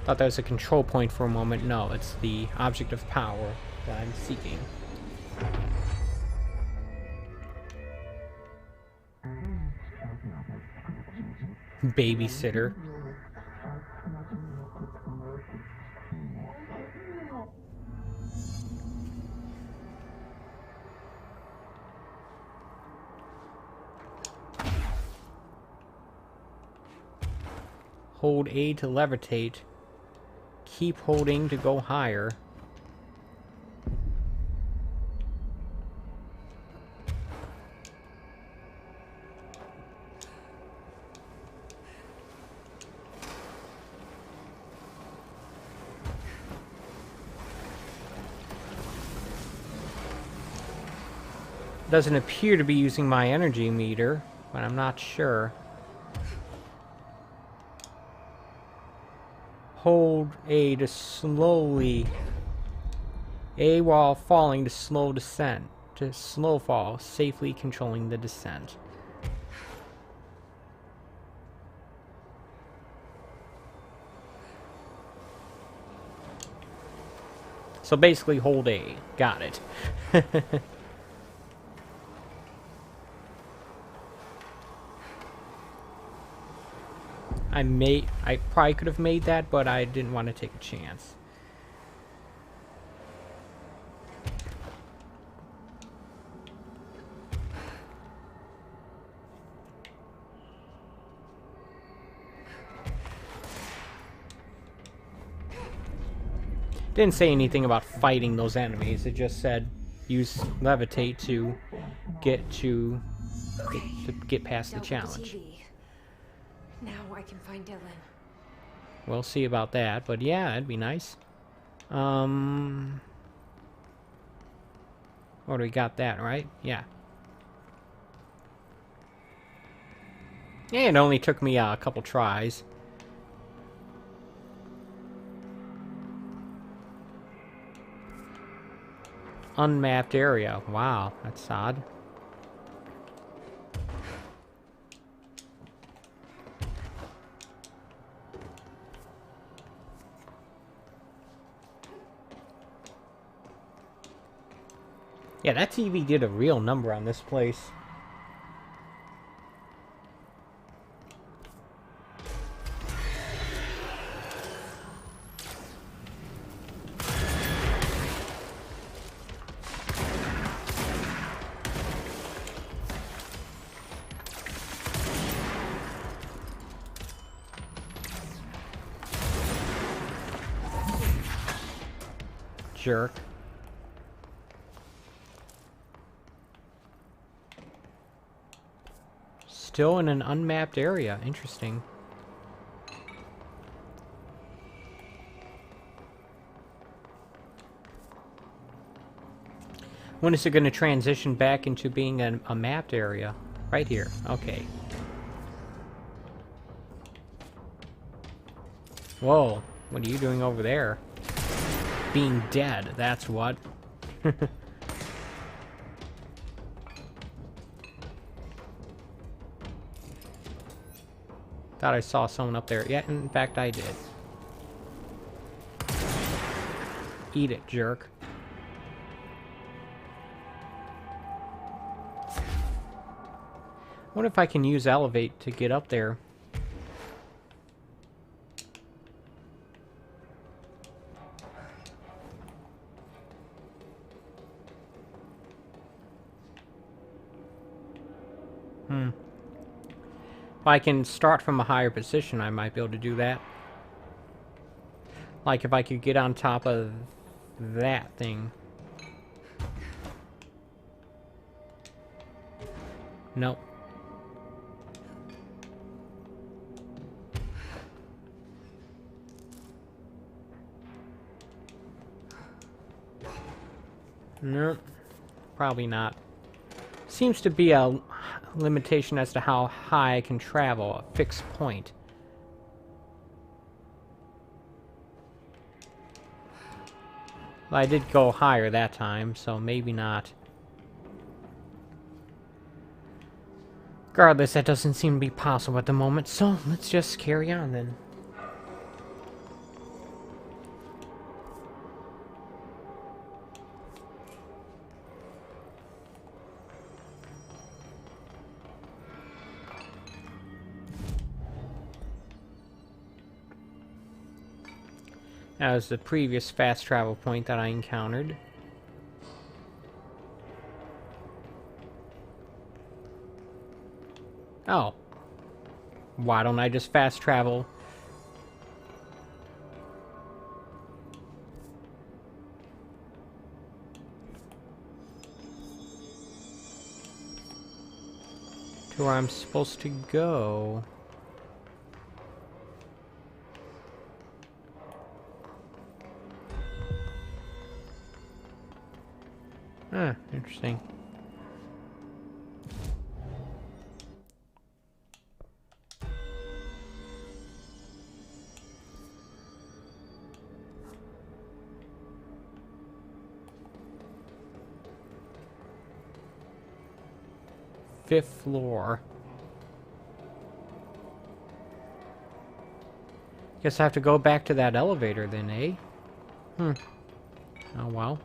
Thought that was a control point for a moment. No, it's the object of power that I'm seeking. Babysitter. Hold A to levitate. Keep holding to go higher. Doesn't appear to be using my energy meter, but I'm not sure. Hold A to slowly. A while falling to slow descent. To slow fall, safely controlling the descent. So basically hold A. Got it. I probably could have made that, but I didn't want to take a chance. Didn't say anything about fighting those enemies. It just said use levitate to get past the challenge. Now I can find Dylan. We'll see about that, but yeah, that'd be nice. What do we got that, right? Yeah. Yeah, it only took me a couple tries. Unmapped area. Wow, that's odd. Yeah, that TV did a real number on this place. Jerk. Still in an unmapped area. Interesting. When is it going to transition back into being a mapped area? Right here. Okay. Whoa. What are you doing over there? Being dead, that's what. Thought I saw someone up there. Yeah, in fact I did. Eat it, jerk. I wonder if I can use elevate to get up there. If I can start from a higher position, I might be able to do that. Like if I could get on top of that thing. Nope. Nope. Probably not. Seems to be a limitation as to how high I can travel, a fixed point. Well, I did go higher that time, so maybe not. Regardless, that doesn't seem to be possible at the moment, so let's just carry on then. That was the previous fast travel point that I encountered. Oh. Why don't I just fast travel? To where I'm supposed to go. Ah, interesting. Fifth floor. Guess I have to go back to that elevator then, eh? Oh well.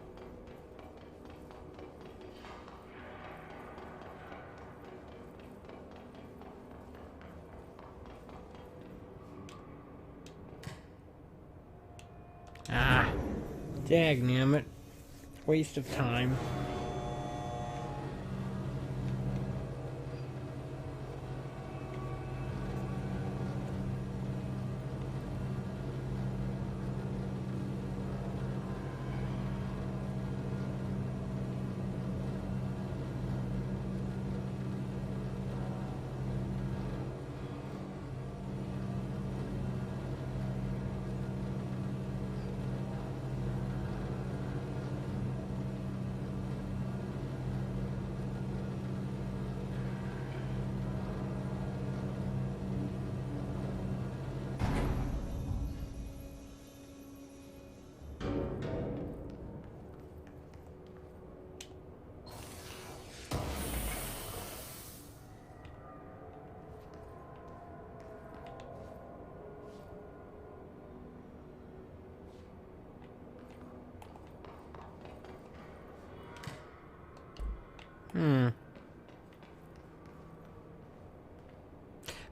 Ah, dagnammit. Waste of time.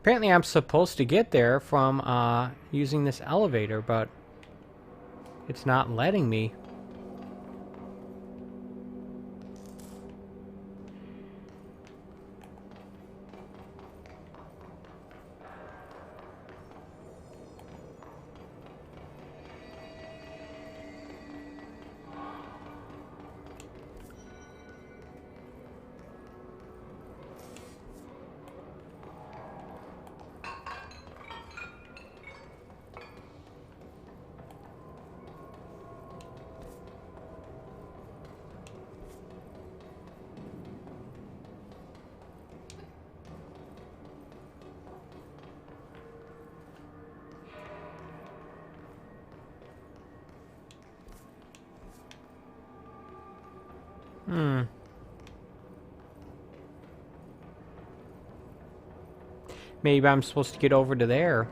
Apparently I'm supposed to get there from using this elevator, but it's not letting me. Maybe I'm supposed to get over to there.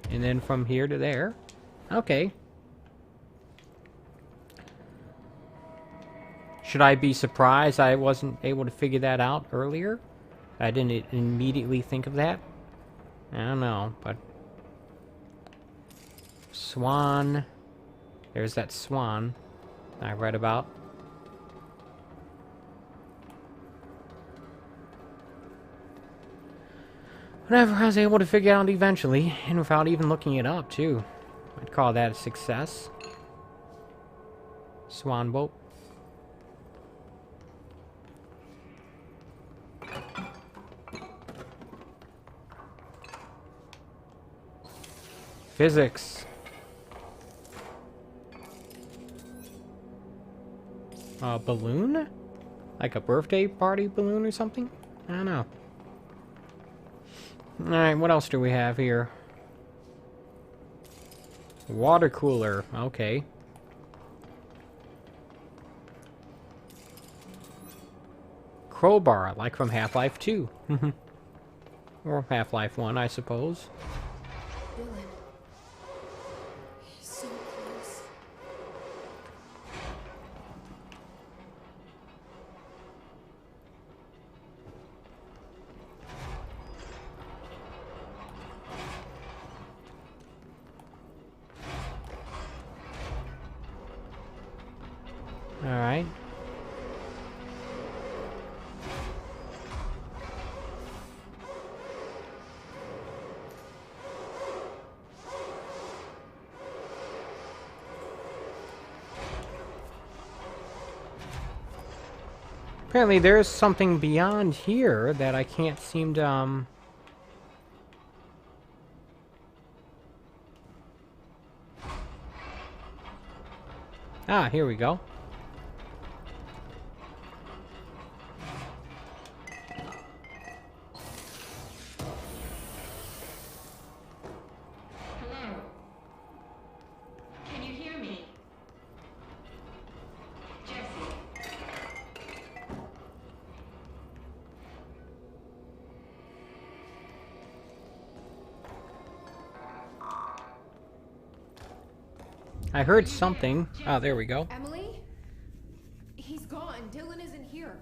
And then from here to there. Okay. Should I be surprised I wasn't able to figure that out earlier? I didn't immediately think of that. I don't know, but... Swan. There's that swan I read about. Whatever I was able to figure out eventually, and without even looking it up, too. I'd call that a success. Swan boat. Physics. A balloon? Like a birthday party balloon or something? I don't know. Alright, what else do we have here? Water cooler. Okay. Crowbar, like from Half-Life 2. Or Half-Life 1, I suppose. Dylan. He's so close. Alright. Apparently there's something beyond here that I can't seem to, Ah, here we go. Hello? Can you hear me? Jesse? I heard something. Ah, there we go. Emily? He's gone. Dylan isn't here.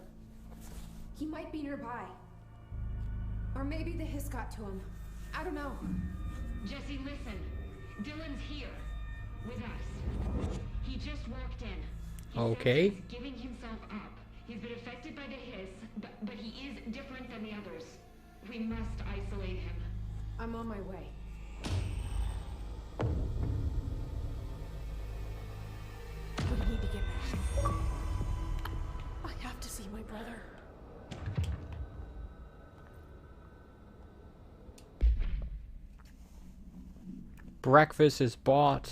He might be nearby. Or maybe the hiss got to him. I don't know. Jesse, listen. Dylan's here. With us. He just walked in. He Okay. says he's giving himself up. He's been affected by the hiss, but he is different than the others. We must isolate him. I'm on my way. We need to get back. I have to see my brother. Breakfast is bought.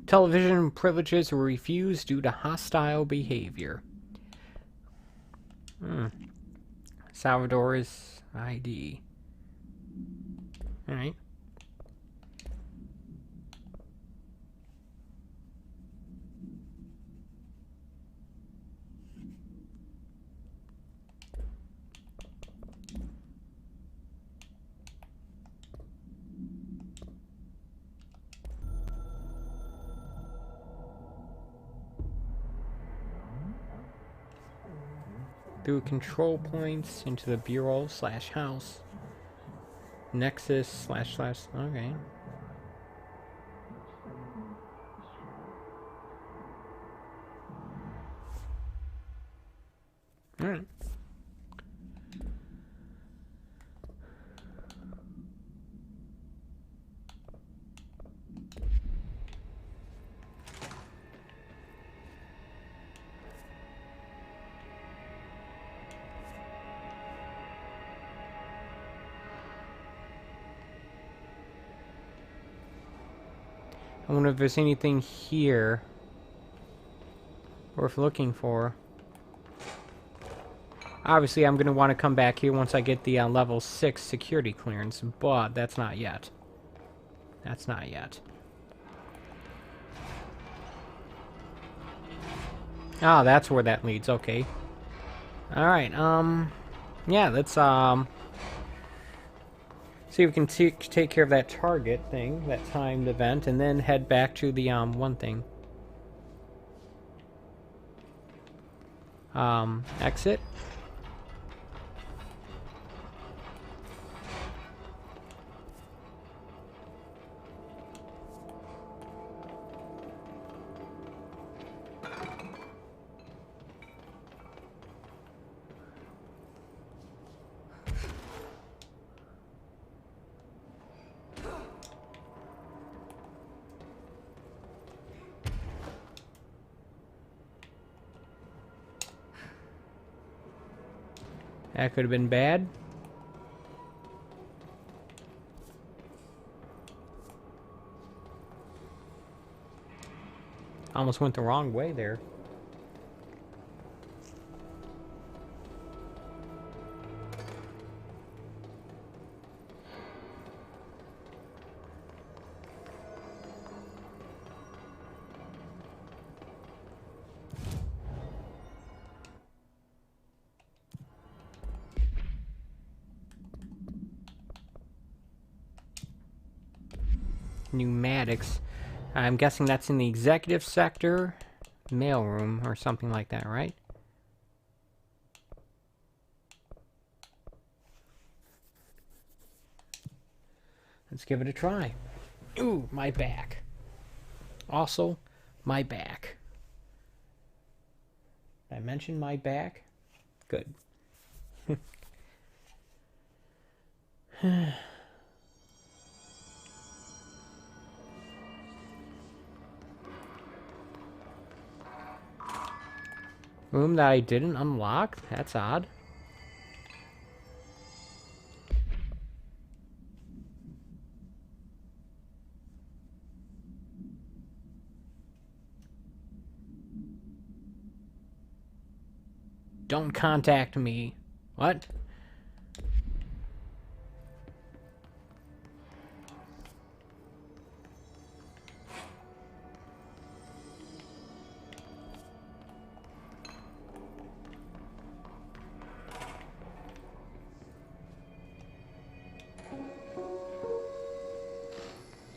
Television privileges were refused due to hostile behavior. Salvador's ID. Alright. Through control points into the bureau / house. Nexus / okay. Alright. I wonder if there's anything here worth looking for. Obviously, I'm going to want to come back here once I get the level 6 security clearance, but that's not yet. That's not yet. Ah, that's where that leads. Okay. Alright, yeah, let's, see if we can take care of that target thing, that timed event, and then head back to the, one thing. exit. That could have been bad. Almost went the wrong way there. Pneumatics. I'm guessing that's in the executive sector, mailroom, or something like that, right? Let's give it a try. Ooh, my back. Also, my back. Did I mention my back? Good. Room that I didn't unlock? That's odd. Don't contact me. What?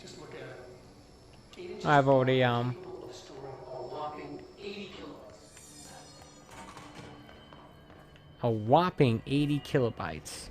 Just look at it. 8 inches I've already capable of storing a whopping 80 kilobytes. a whopping 80 kilobytes.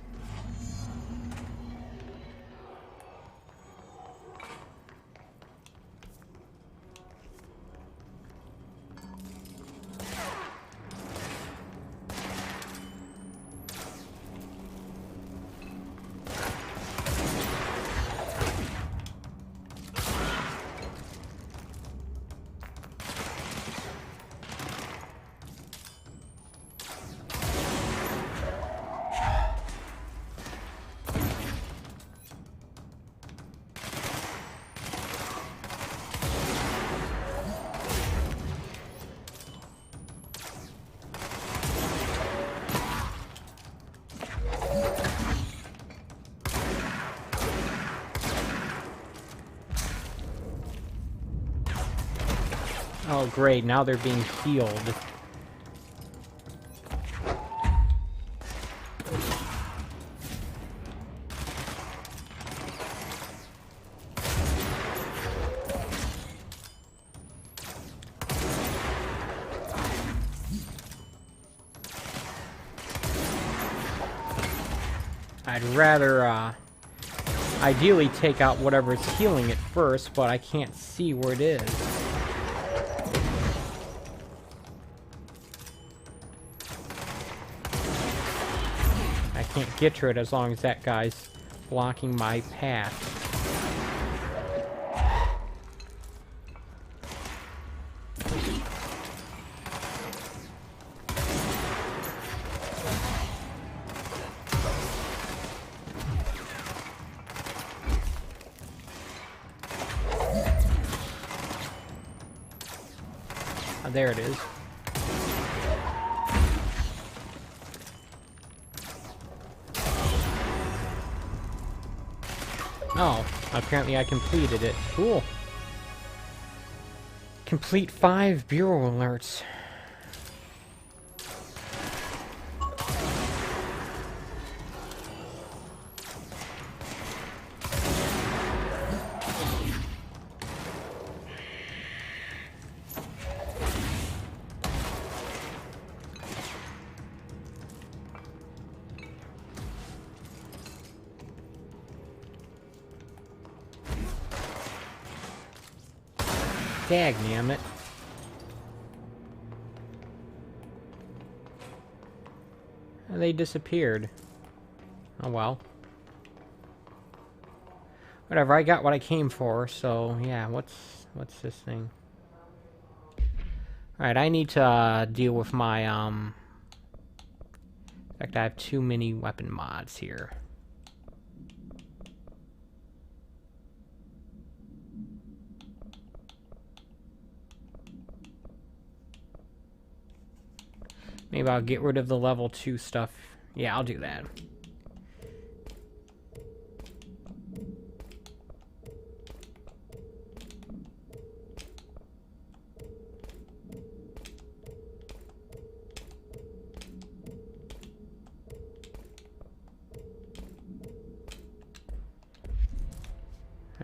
Oh great, now they're being healed. I'd rather, ideally take out whatever's healing it first, but I can't see where it is. I can't get to it as long as that guy's blocking my path. There it is. Oh, apparently I completed it. Cool. Complete 5 bureau alerts. Dagnammit. And they disappeared. Oh well. Whatever, I got what I came for, so yeah, what's this thing? Alright, I need to deal with my, in fact, I have too many weapon mods here. Maybe I'll get rid of the level 2 stuff. Yeah, I'll do that.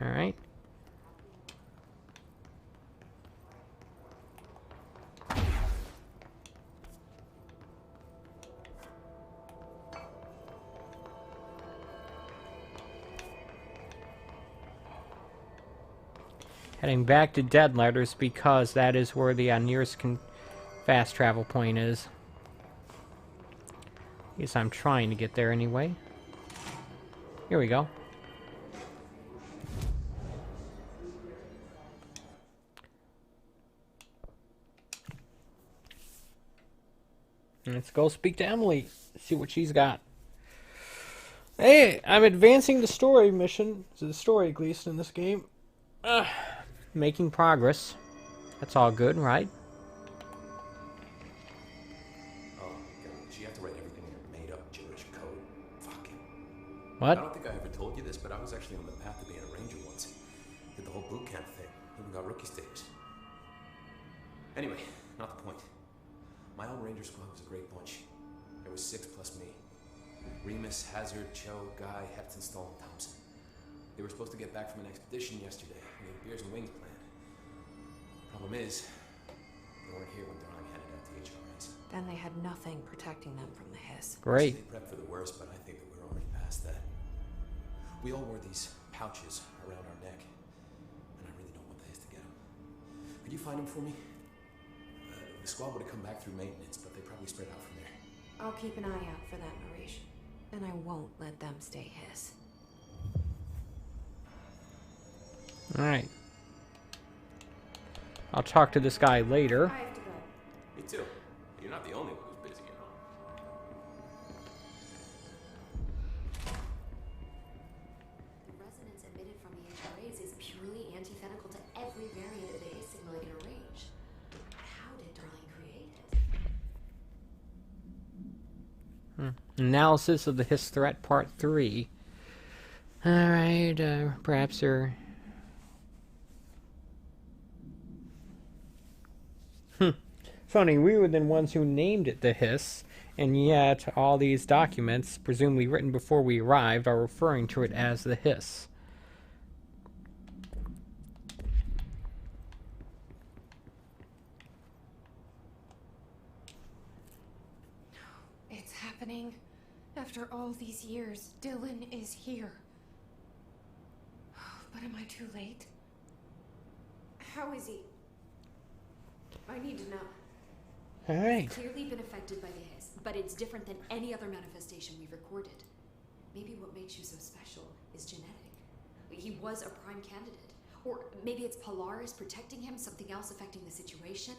Alright. Heading back to Dead Letters because that is where the nearest fast travel point is. At least I'm trying to get there anyway. Here we go. Let's go speak to Emily. See what she's got. Hey, I'm advancing the story mission. The story, at least, in this game. Making progress. That's all good, right? Oh, God. You have to write everything in your made-up gibberish code. Fucking. What? I don't think I ever told you this, but I was actually on the path to being a ranger once. Did the whole boot camp thing. Even got rookie stickers. Anyway, not the point. My old ranger squad was a great bunch. There was 6 plus me. Remus, Hazard, Cho, Guy, Hepton, Stoll, and Thompson. They were supposed to get back from an expedition yesterday. We had beers and wings planned. Problem is, they weren't here when Darling handed out the HRS. Then they had nothing protecting them from the hiss. Great. They prepped for the worst, but I think that we're already past that. We all wore these pouches around our neck, and I really don't want the hiss to get them. Could you find them for me? The squad would have come back through maintenance, but they probably spread out from there. I'll keep an eye out for that, Marish. And I won't let them stay hiss. Alright. I'll talk to this guy later. I have to go. Me too. You're not the only one who's busy, you know. The resonance emitted from the HRAs is purely antithetical to every variant of the hiss signal it can arrange. How did Darling create it? Analysis of the hiss threat, part 3. Alright, perhaps they're... Funny, we were the ones who named it the hiss, and yet all these documents, presumably written before we arrived, are referring to it as the hiss. It's happening. After all these years, Dylan is here. But am I too late? How is he? I need to know. Alright. Clearly been affected by the hiss, but it's different than any other manifestation we've recorded. Maybe what makes you so special is genetic. He was a prime candidate. Or maybe it's Polaris protecting him, something else affecting the situation.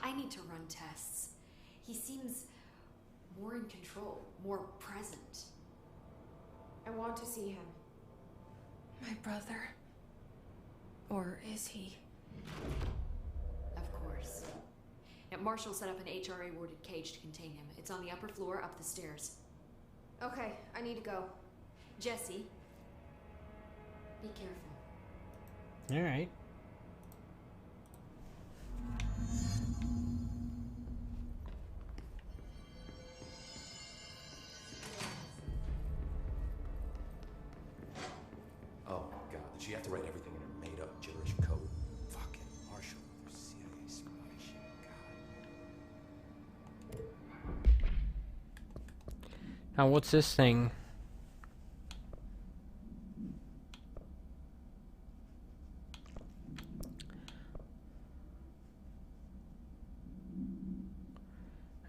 I need to run tests. He seems more in control, more present. I want to see him. My brother. Or is he? Of course. Now, Marshall set up an HRA-warded cage to contain him. It's on the upper floor, up the stairs. Okay, I need to go. Jesse, be careful. Alright. Oh, God. Did she have to write everything in her made-up gibberish code? Fucking Marshall with her CIA spy shit. God. Now what's this thing?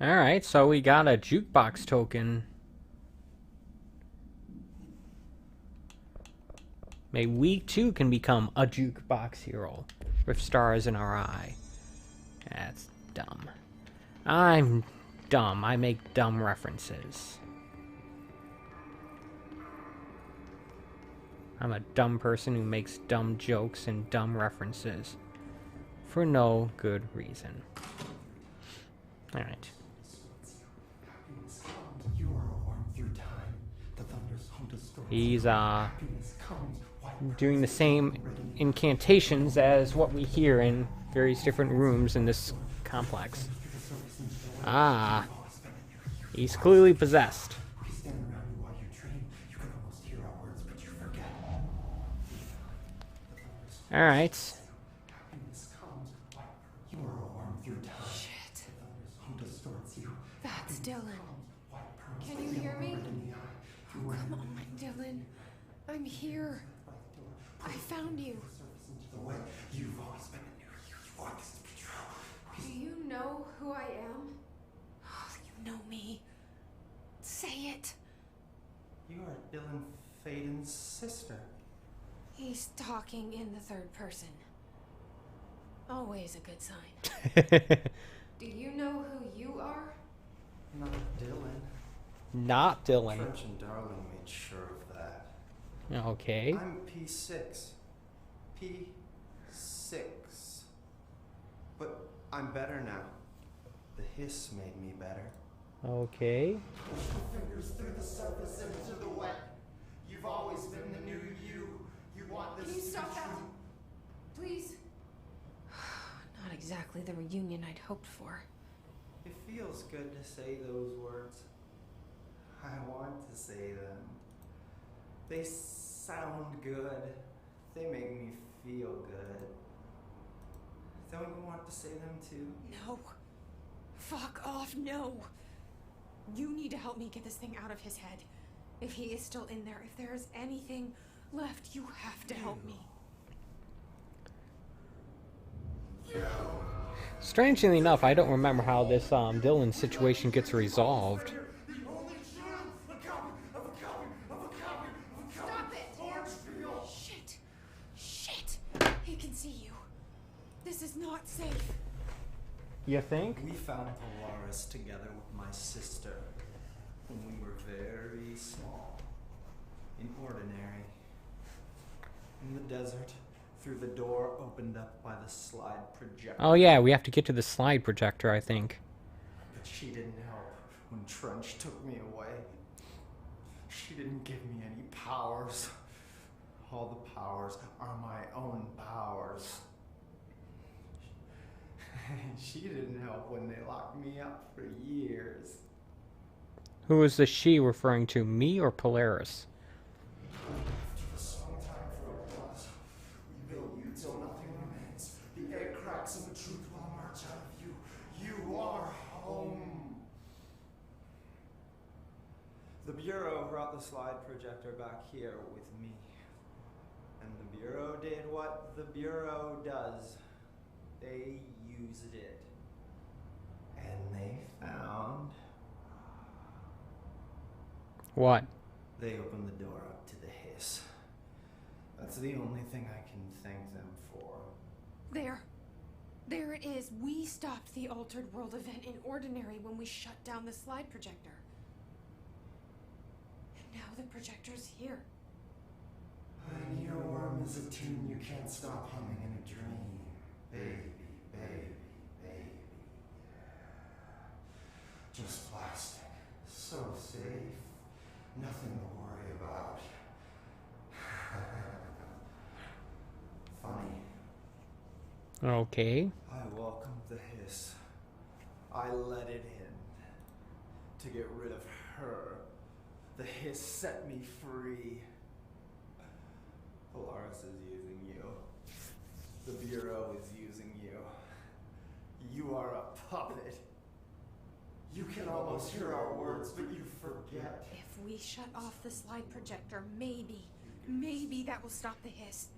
Alright, so we got a jukebox token. Maybe we too can become a jukebox hero with stars in our eye. That's dumb. I'm dumb. I make dumb references. I'm a dumb person who makes dumb jokes and dumb references for no good reason. Alright. He's doing the same incantations as what we hear in various different rooms in this complex. Ah, he's clearly possessed. Alright. Shit. That's Dylan. Can you hear me? Oh, come on, Dylan. I'm here. I found you. Do you know who I am? Oh, you know me. Say it. You are Dylan Faden's sister. He's talking in the third person. Always a good sign. Do you know who you are? Not Dylan. Not Dylan. French and Darling made sure of that. Okay. I'm P6. P6. But I'm better now. The hiss made me better. Okay. Fingers through the surface into the wet. You've always been the new you. You want this Can you to be stop that? true. Please? Not exactly the reunion I'd hoped for. It feels good to say those words. I want to say them. They sound good. They make me feel good. Don't you want to say them too? No. Fuck off, no. You need to help me get this thing out of his head. If he is still in there, if there is anything left, you have to help me. Strangely enough, I don't remember how this Dylan situation gets resolved. Stop it! Shit. Shit. He can see you. This is not safe. You think? We found Polaris together with my sister when we were very small. In Ordinary. In the desert. Through the door opened up by the slide projector. Oh yeah, we have to get to the slide projector, I think. But she didn't help when Trench took me away. She didn't give me any powers. All the powers are my own powers. She didn't help when they locked me up for years. Who is the she referring to, me or Polaris? After the song time for applause, we build you till nothing remains. The egg cracks and the truth will march out of you. You are home. The Bureau brought the slide projector back here with me. And the Bureau did what the Bureau does. They used it. And they found... What? They opened the door up to the hiss. That's the only thing I can thank them for. There. There it is. We stopped the Altered World event in Ordinary when we shut down the slide projector. And now the projector's here. An earworm is a tune you can't stop humming in a dream. Baby, baby, baby. Just plastic. So safe. Nothing to worry about. Funny. Okay. I welcomed the hiss. I let it in. To get rid of her. The hiss set me free. Polaris is using you. The Bureau is using you. You are a puppet. You can almost hear our words, but you forget. If we shut off the slide projector, maybe that will stop the hiss.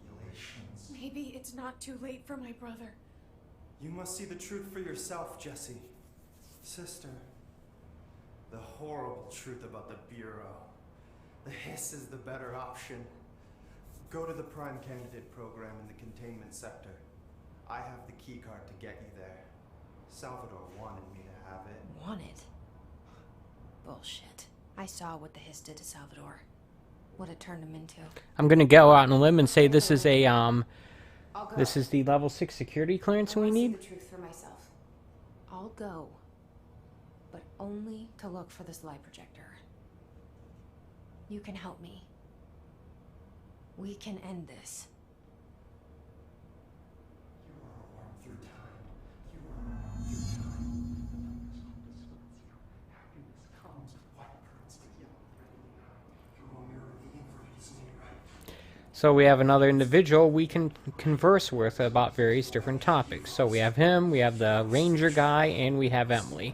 Regulations. Maybe it's not too late for my brother. You must see the truth for yourself, Jesse. Sister, the horrible truth about the Bureau. The Hiss is the better option. Go to the Prime Candidate program in the containment sector. I have the keycard to get you there. Salvador wanted me to have it. Wanted? Bullshit. I saw what the Hiss did to Salvador. What it turned him into. I'm gonna go out on a limb and say this is a I'll go. this is the level 6 security clearance I we wanna see need. the truth for myself. I'll go, but only to look for this light projector. You can help me. We can end this. So we have another individual we can converse with about various different topics. So we have him, we have the ranger guy, and we have Emily.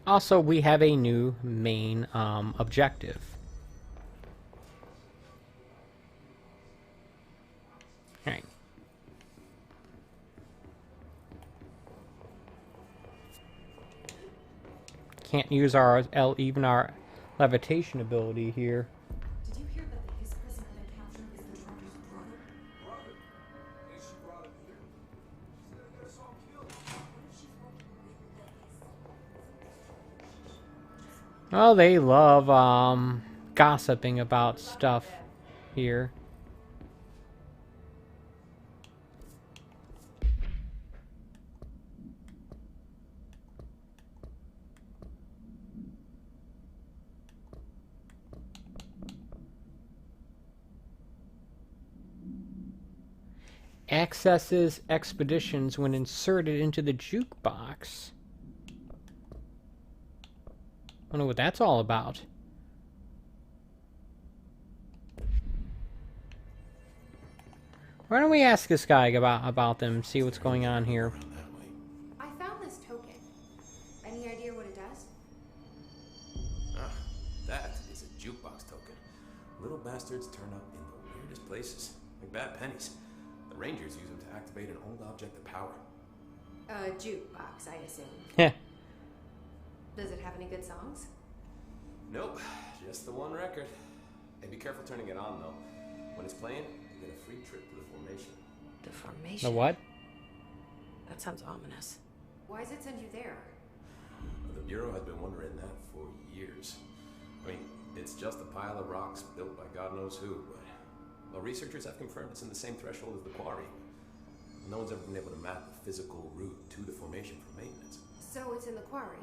Also, we have a new main objective. Alright. Can't use our even our levitation ability here. Did you hear that the Hiss prison that I captured is the Director's brother? Brother? Is she brought him here? She said they saw him killed. Well, they love gossiping about stuff here. Accesses expeditions when inserted into the jukebox. Wonder what that's all about. Why don't we ask this guy about them, see what's going on here. I found this token. Any idea what it does? Ah, that is a jukebox token. Little bastards turn up in the weirdest places, like bad pennies. The Rangers use them to activate an old object of power. A jukebox, I assume. Yeah. Does it have any good songs? Nope, just the one record. Hey, be careful turning it on, though. When it's playing, you get a free trip to the formation. The formation? The what? That sounds ominous. Why does it send you there? The Bureau has been wondering that for years. I mean, it's just a pile of rocks built by God knows who, but well, researchers have confirmed it's in the same threshold as the quarry. No one's ever been able to map the physical route to the formation for maintenance. So it's in the quarry.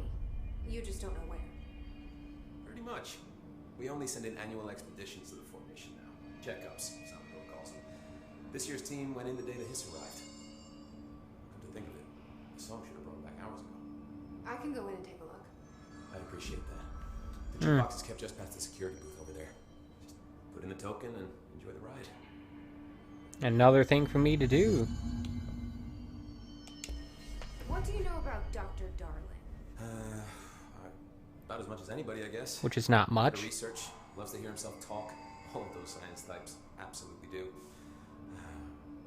You just don't know where. Pretty much. We only send in annual expeditions to the formation now. Checkups, Salvador calls them. This year's team went in the day the Hiss arrived. Come to think of it, the song should have brought them back hours ago. I can go in and take a look. I'd appreciate that. The jukebox is kept just past the security booth over there. Just put in the token and enjoy the ride. Another thing for me to do. What do you know about Dr. Darling? About as much as anybody, I guess. Which is not much. The research, loves to hear himself talk. All of those science types absolutely do.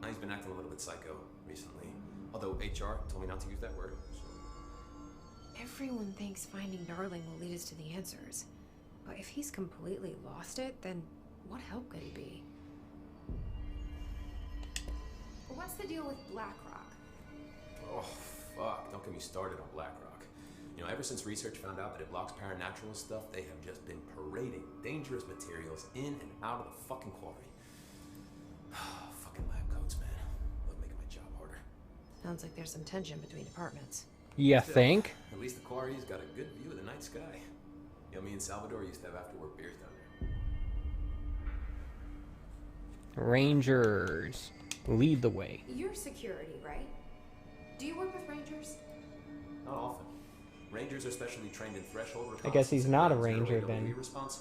He's been acting a little bit psycho recently. Although HR told me not to use that word. So. Everyone thinks finding Darling will lead us to the answers. But if he's completely lost it, then what help could he be? What's the deal with BlackRock? Oh, fuck. Don't get me started on BlackRock. You know, ever since research found out that it blocks paranatural stuff, they have just been parading dangerous materials in and out of the fucking quarry. Fucking lab coats, man. Love making my job harder. Sounds like there's some tension between departments. You think? At least the quarry's got a good view of the night sky. You know, me and Salvador used to have after-work beers down there. Rangers. Lead the way. You're security, right? Do you work with Rangers? Not often. Rangers are specially trained in threshold I reconnaissance. guess he's not a and ranger zero then. AWE response.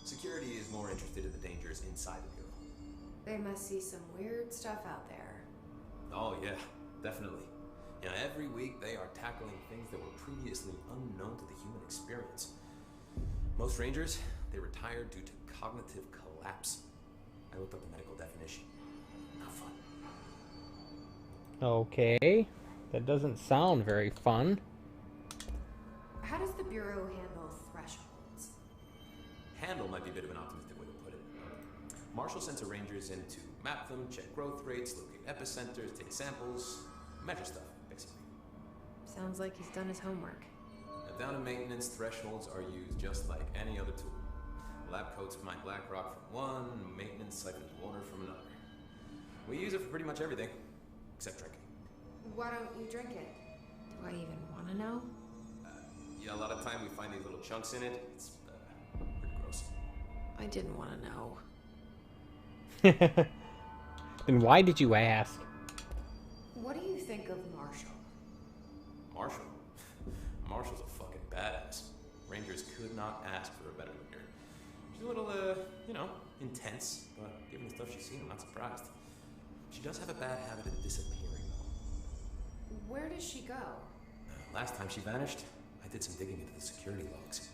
Security is more interested in the dangers inside the Bureau. They must see some weird stuff out there. Oh yeah, definitely. You know, every week they are tackling things that were previously unknown to the human experience. Most Rangers, they retired due to cognitive collapse. I looked up the medical definition. Not fun. Okay. That doesn't sound very fun. How does the Bureau handle thresholds? Handle might be a bit of an optimistic way to put it. Marshall sends her rangers in to map them, check growth rates, locate epicenters, take samples, measure stuff, basically. Sounds like he's done his homework. Now, down in maintenance, thresholds are used just like any other tool. Lab coats mine black rock from one, maintenance siphons water from another. We use it for pretty much everything, except drinking. Why don't you drink it? Do I even want to know? Yeah, a lot of time we find these little chunks in it. It's pretty gross. I didn't want to know. Then why did you ask? What do you think of Marshall? Marshall? Marshall's a fucking badass. Rangers could not ask for a better leader. She's a little, you know, intense, but given the stuff she's seen, I'm not surprised. She does have a bad habit of disappearing, though. Where does she go? Last time she vanished, I did some digging into the security logs.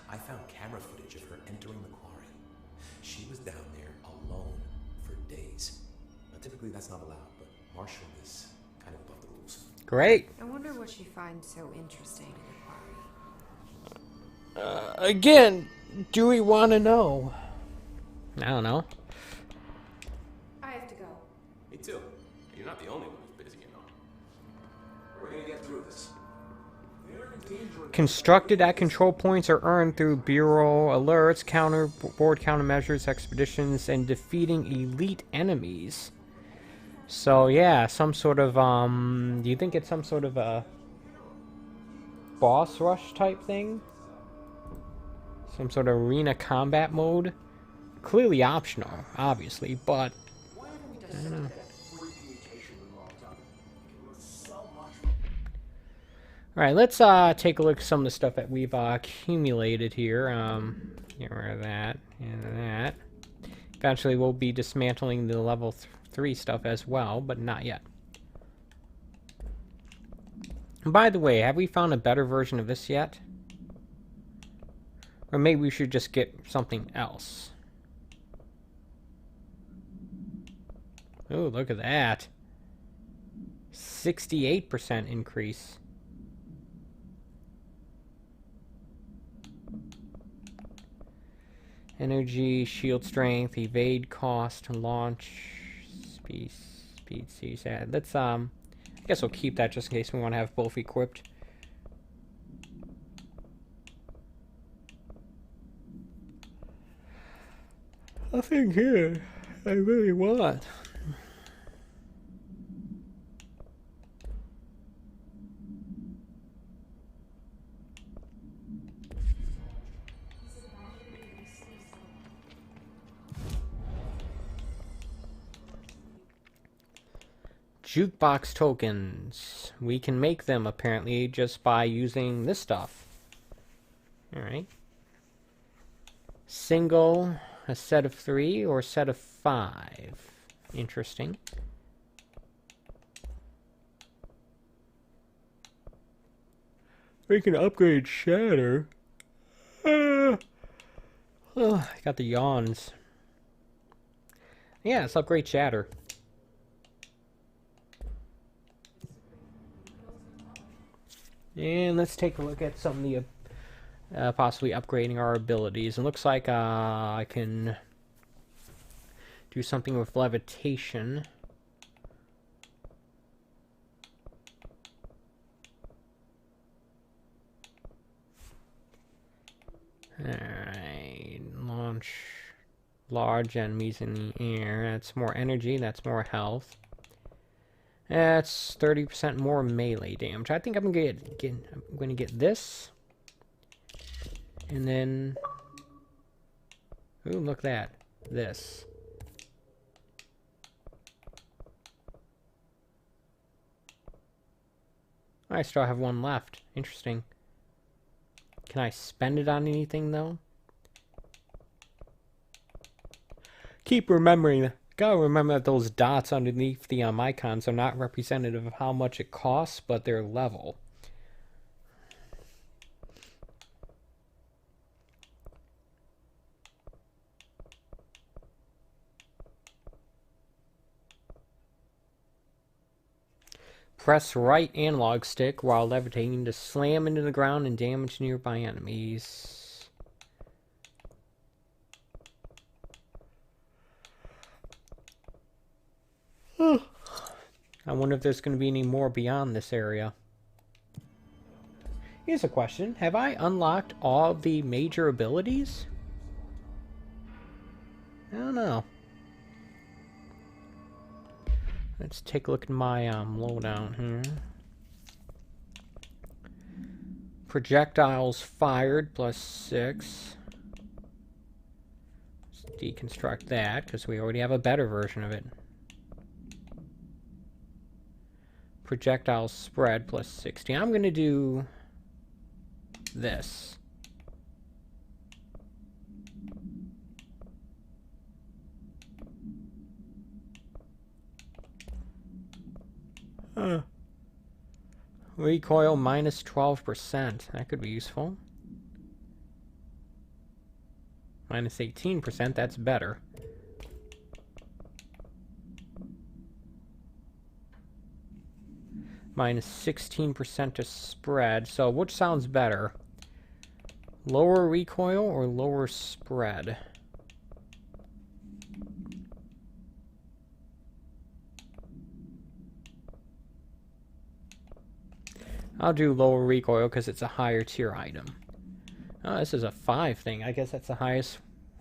I found camera footage of her entering the quarry. She was down there alone for days. Now, typically that's not allowed, but Marshall is kind of above the rules. Great. I wonder what she finds so interesting in the quarry. Again, do we want to know? I don't know. I have to go. Me too. You're not the only one who's busy, you know. We're gonna get through this. Constructed at control points are earned through Bureau alerts, board countermeasures, expeditions, and defeating elite enemies. So yeah, some sort of, do you think it's some sort of a boss rush type thing? Some sort of arena combat mode? Clearly optional, obviously, but I don't know. Alright, let's take a look at some of the stuff that we've accumulated here. Get rid of that and that. Eventually we'll be dismantling the level 3 stuff as well, but not yet. And by the way, have we found a better version of this yet? Or maybe we should just get something else. Oh, look at that. 68% increase. Energy, shield strength, evade cost, launch, speed, CSAT. Let's, I guess we'll keep that just in case we want to have both equipped. Nothing here I really want. Jukebox tokens. We can make them apparently just by using this stuff. Alright. Single, a set of 3, or a set of 5. Interesting. We can upgrade Shatter. Oh, I got the yawns. Yeah, let's upgrade Shatter. And let's take a look at some of the possibly upgrading our abilities. It looks like I can do something with levitation. Alright, launch large enemies in the air. That's more energy, that's more health. That's 30% more melee damage. I think I'm gonna get this. And then, ooh, look at that. This. I still have one left. Interesting. Can I spend it on anything though? Keep remembering, gotta remember that those dots underneath the icons are not representative of how much it costs, but their level. Press right analog stick while levitating to slam into the ground and damage nearby enemies. I wonder if there's going to be any more beyond this area. Here's a question. Have I unlocked all the major abilities? I don't know. Let's take a look at my lowdown here. Projectiles fired +6. Let's deconstruct that because we already have a better version of it. Projectiles spread +60. I'm going to do this. Recoil -12%. That could be useful. -18%. That's better. -16% to spread. So which sounds better? Lower recoil or lower spread? I'll do lower recoil because it's a higher tier item. Oh, this is a 5 thing. I guess that's the highest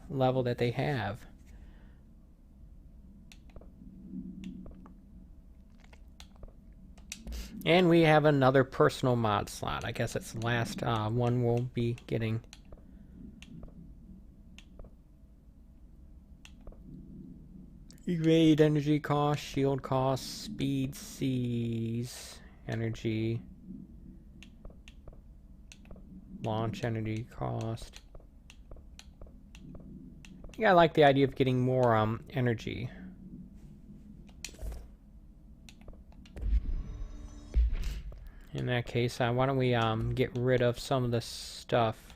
level that they have. And we have another personal mod slot. I guess that's the last one we'll be getting. Evade energy cost, shield cost, speed, seize, energy, launch energy cost. I think I like the idea of getting more energy. In that case, why don't we get rid of some of the stuff.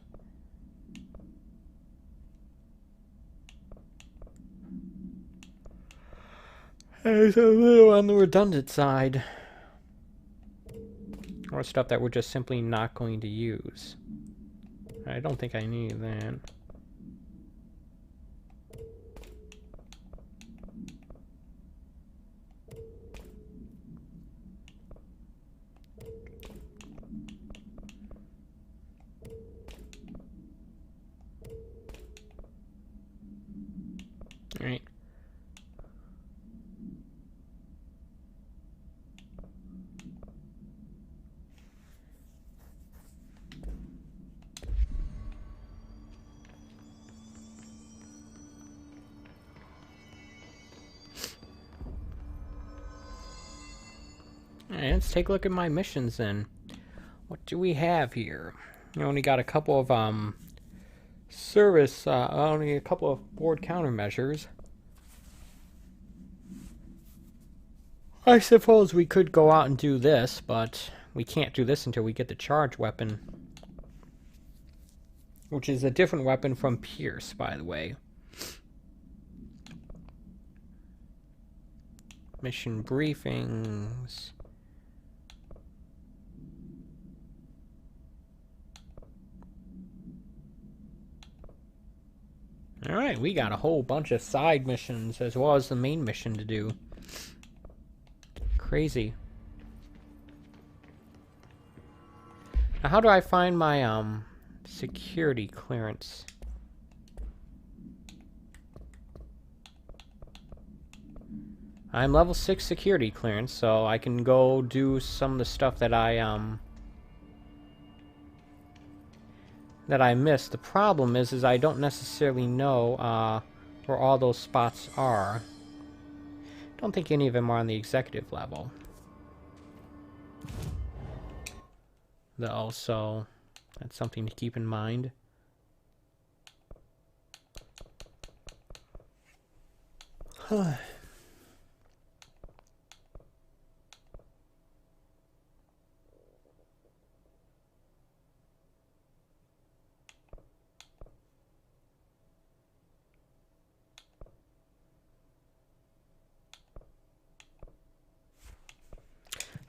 It's a little on the redundant side. Or stuff that we're just simply not going to use. I don't think I need that. Alright. Alright, let's take a look at my missions then. What do we have here? We only got a couple of only a couple of board countermeasures. I suppose we could go out and do this, but we can't do this until we get the charge weapon. Which is a different weapon from Pierce, by the way. Mission briefings. Alright, we got a whole bunch of side missions as well as the main mission to do. Crazy. Now, how do I find my security clearance? I'm level 6 security clearance, so I can go do some of the stuff that I missed. The problem is I don't necessarily know where all those spots are. Don't think any of them are on the executive level. Though, so that's something to keep in mind.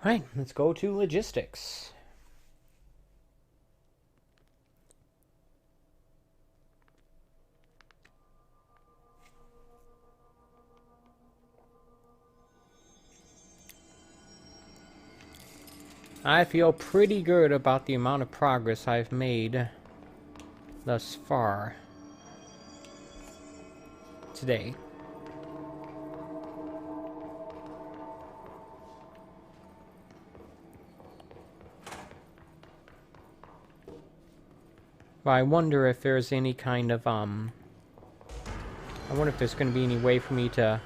Alright, let's go to logistics. I feel pretty good about the amount of progress I've made thus far today. But I wonder if there's any kind of, I wonder if there's going to be any way for me to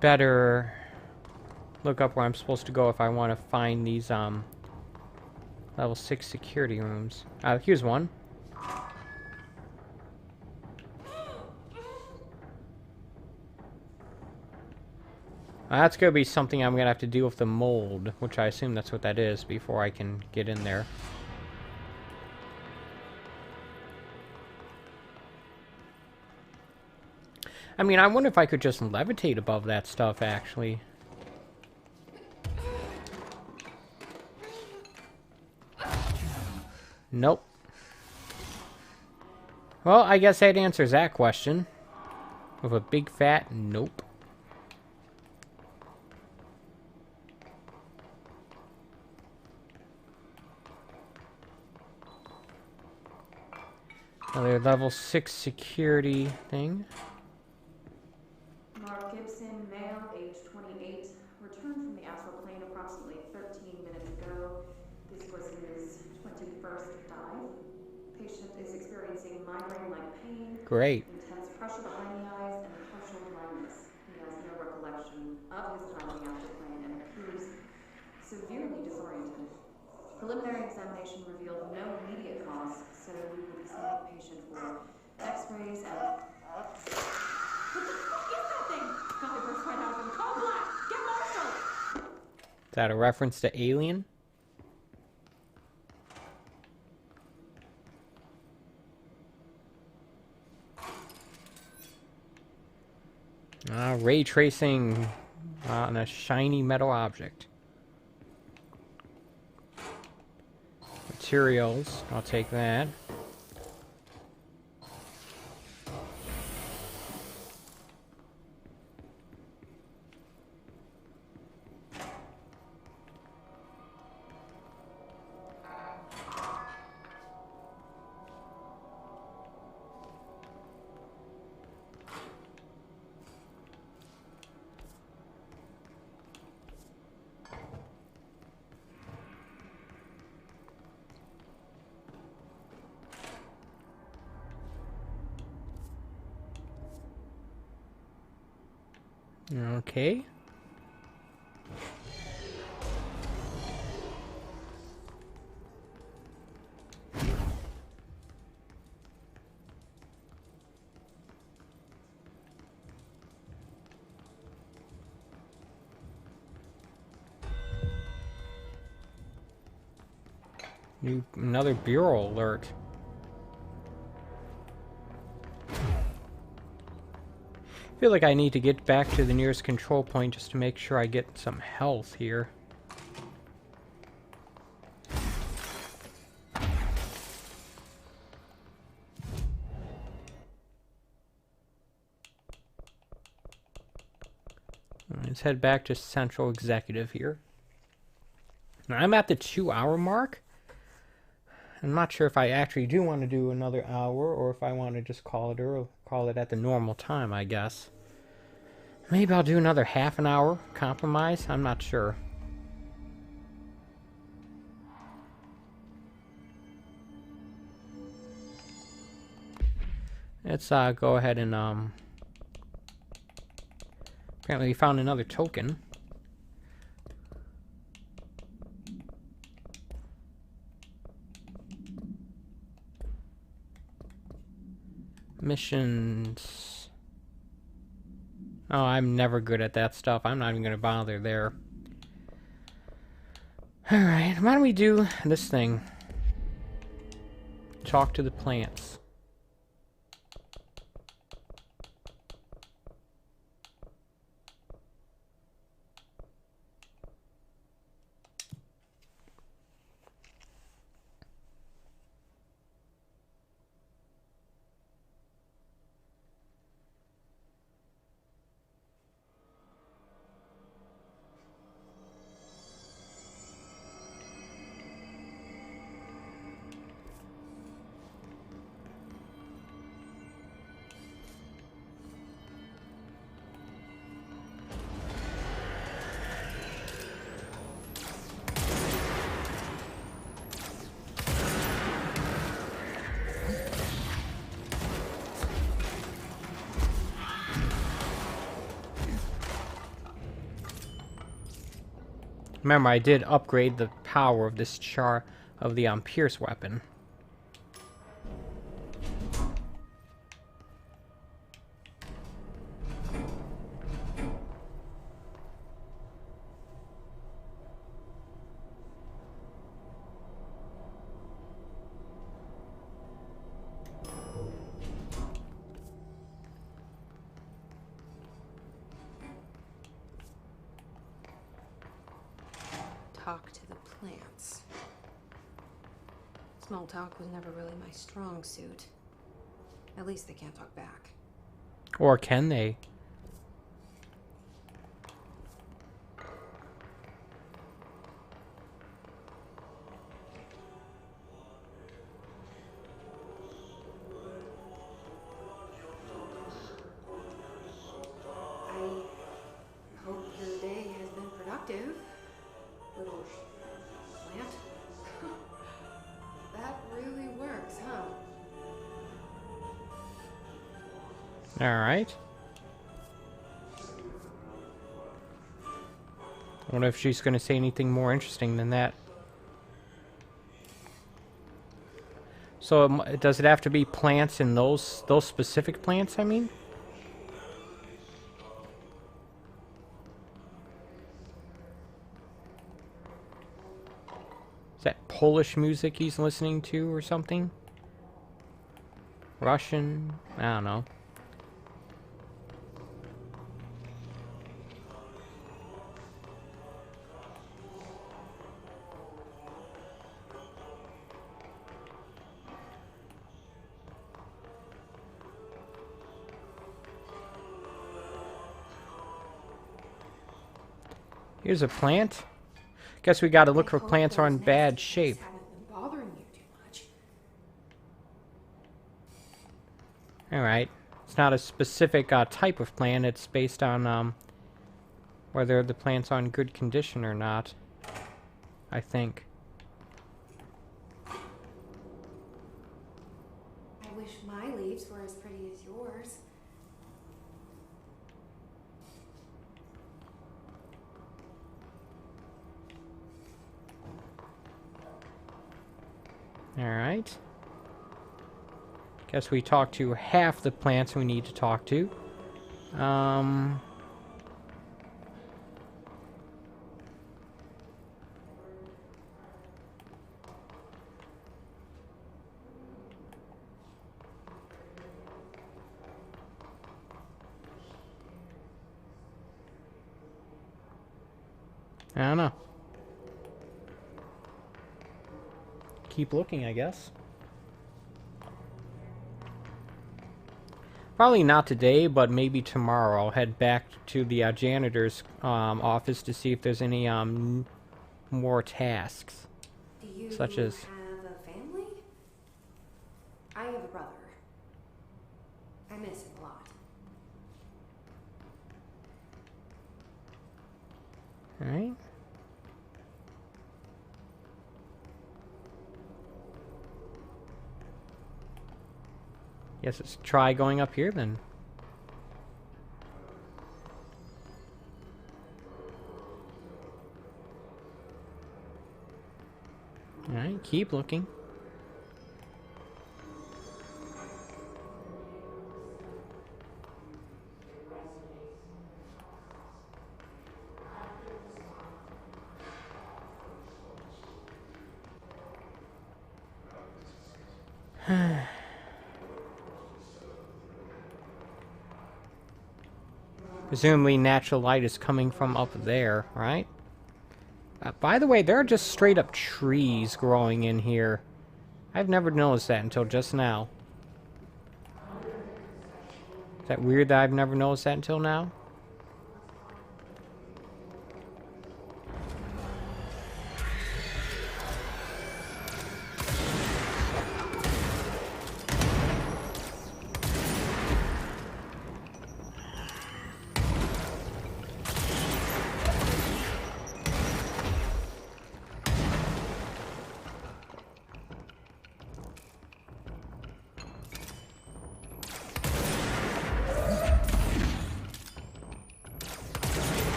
better look up where I'm supposed to go if I want to find these, level 6 security rooms. Here's one. That's going to be something I'm going to have to deal with the mold, which I assume that's what that is, before I can get in there. I mean, I wonder if I could just levitate above that stuff, actually. Nope. Well, I guess that answers that question. With a big fat nope. Another level 6 security thing. Mark Gibson, male, age 28, returned from the astral plane approximately 13 minutes ago. This was his 21st dive. Patient is experiencing migraine-like pain, Great. intense pressure behind the eyes, and partial blindness. He has no recollection of his time on the astral plane and appears severely disoriented. Preliminary examination revealed no immediate cause, so we will be sending the patient for x-rays and... What the fuck is that thing? Got the burst right out of him. Call Black! Get Marshall! Is that a reference to Alien? Ray tracing on a shiny metal object. Materials, I'll take that. Okay. Another bureau alert. I feel like I need to get back to the nearest control point just to make sure I get some health here. Let's head back to Central Executive here. Now, I'm at the 2-hour mark. I'm not sure if I actually do want to do another hour or if I want to just call it at the normal time, I guess. Maybe I'll do another half an hour compromise. I'm not sure. Let's go ahead and apparently we found another token. Missions. Oh, I'm never good at that stuff. I'm not even going to bother there. Alright, why don't we do this thing? Talk to the plants. Remember, I did upgrade the power of this of the Pierce weapon. Talk to the plants. Small talk was never really my strong suit. At least they can't talk back. Or can they? I hope your day has been productive. Little plant. That really works, huh? Alright. I wonder if she's going to say anything more interesting than that. So, does it have to be plants in those specific plants, I mean? Is that Polish music he's listening to or something? Russian? I don't know. Here's a plant. Guess we gotta look for plants are in bad shape. Bothering you too much. Alright. It's not a specific type of plant. It's based on whether the plant's on good condition or not, I think. I wish my leaves were as pretty as yours. Alright. Guess we talked to half the plants we need to talk to. I don't know. Keep looking, I guess. Probably not today, but maybe tomorrow I'll head back to the janitor's office to see if there's any more tasks. Do you such as have a family? I have a brother. I miss him a lot. Alright. Guess let's try going up here then. Alright, keep looking. Presumably natural light is coming from up there, right? By the way, there are just straight up trees growing in here. I've never noticed that until just now. Is that weird that I've never noticed that until now?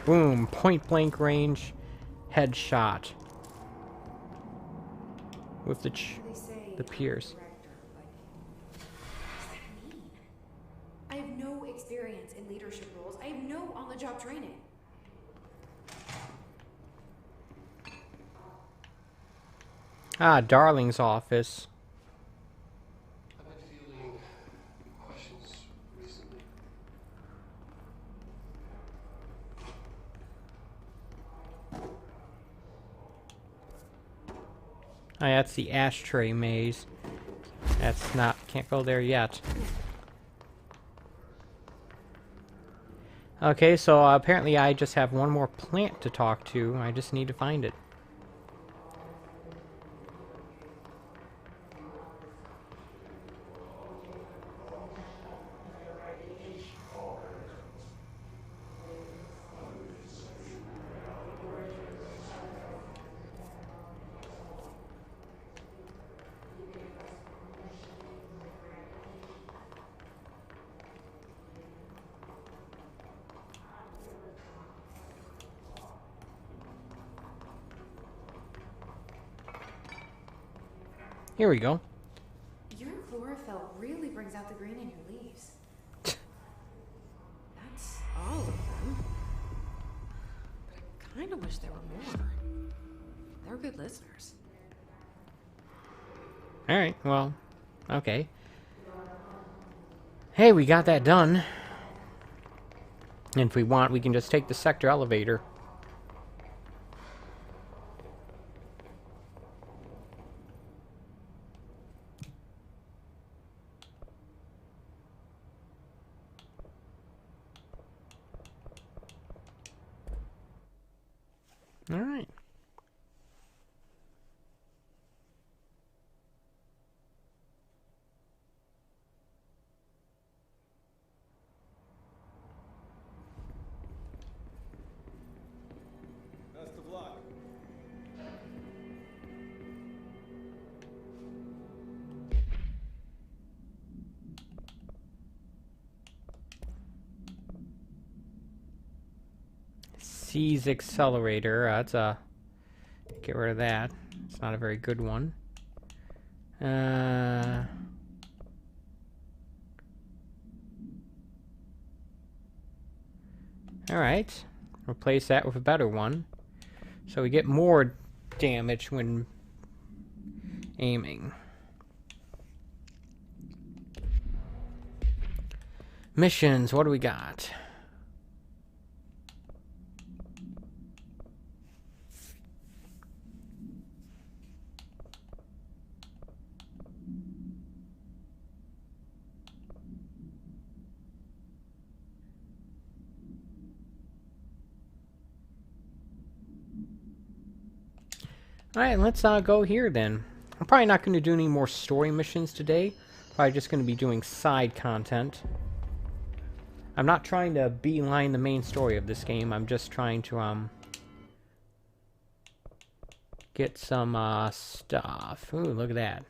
Boom. Point blank range. Headshot. With the Pierce. I have no experience in leadership roles. I have no on-the-job training. Ah, Darling's office. I've been feeling questions recently. Oh, that's the ashtray maze. That's not, can't go there yet. Okay, so apparently I just have one more plant to talk to. I just need to find it. Here we go. Your chlorophyll really brings out the green in your leaves. That's all of them. But I kind of wish there were more. They're good listeners. Alright, well, okay. Hey, we got that done. And if we want, we can just take the sector elevator. Alright. Best of luck. C's accelerator. That's a... Get rid of that. It's not a very good one. Alright. Replace that with a better one. So we get more damage when aiming. Missions, what do we got? Alright, let's go here then. I'm probably not going to do any more story missions today. Probably just going to be doing side content. I'm not trying to beeline the main story of this game. I'm just trying to get some stuff. Ooh, look at that.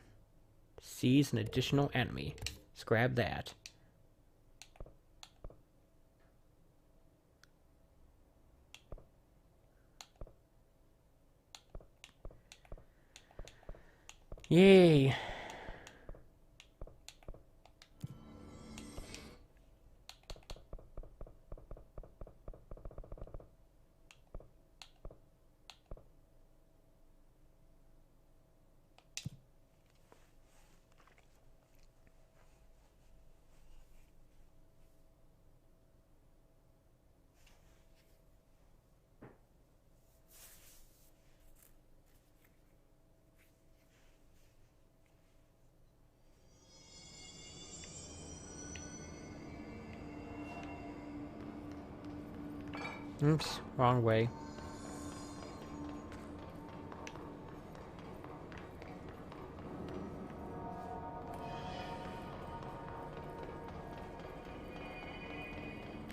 Seize an additional enemy. Let's grab that. Yay! Oops, wrong way.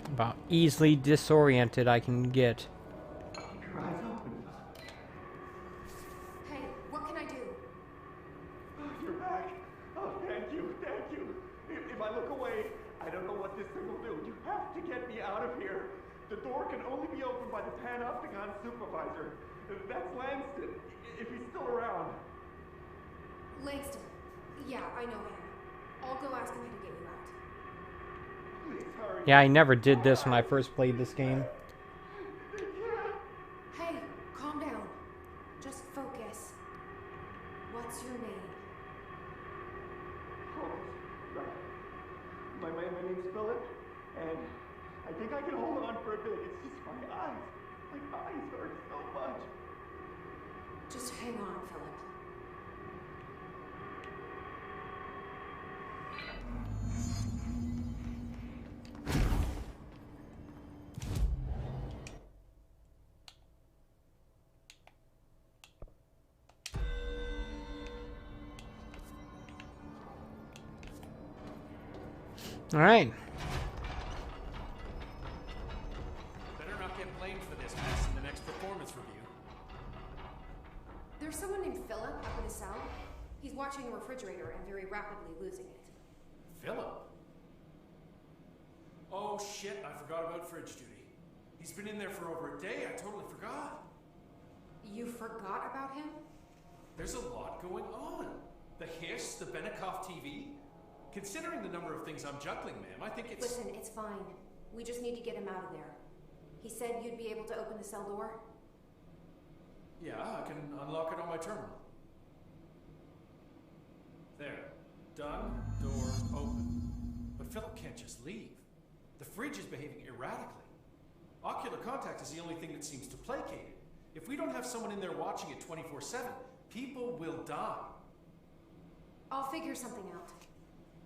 About easily disoriented I can get. Hey, what can I do? Oh, you're back. Oh, thank you, thank you. If I look away, I don't know what this thing will do. You have to get me out of here. The door can can only be opened by the Panopticon supervisor. That's Langston, if he's still around. Langston. Yeah, I know him. I'll go ask him how to get you out. Please hurry. Yeah, I never did this when I first played this game. Hey, calm down. Just focus. What's your name? My name's Philip, and I think I can hold on for a bit. It's just my eyes. My eyes hurt so much. Just hang on, Philip. All right. Better not get blamed for this mess in the next performance review. There's someone named Philip up in his cell. He's watching a refrigerator and very rapidly losing it. Philip? Oh shit, I forgot about fridge duty. He's been in there for over a day, I totally forgot. You forgot about him? There's a lot going on. The hiss, the Benikoff TV. Considering the number of things I'm juggling, ma'am, I think it's... Listen, it's fine. We just need to get him out of there. He said you'd be able to open the cell door? Yeah, I can unlock it on my terminal. There. Done. Door open. But Philip can't just leave. The fridge is behaving erratically. Ocular contact is the only thing that seems to placate it. If we don't have someone in there watching it 24/7, people will die. I'll figure something out.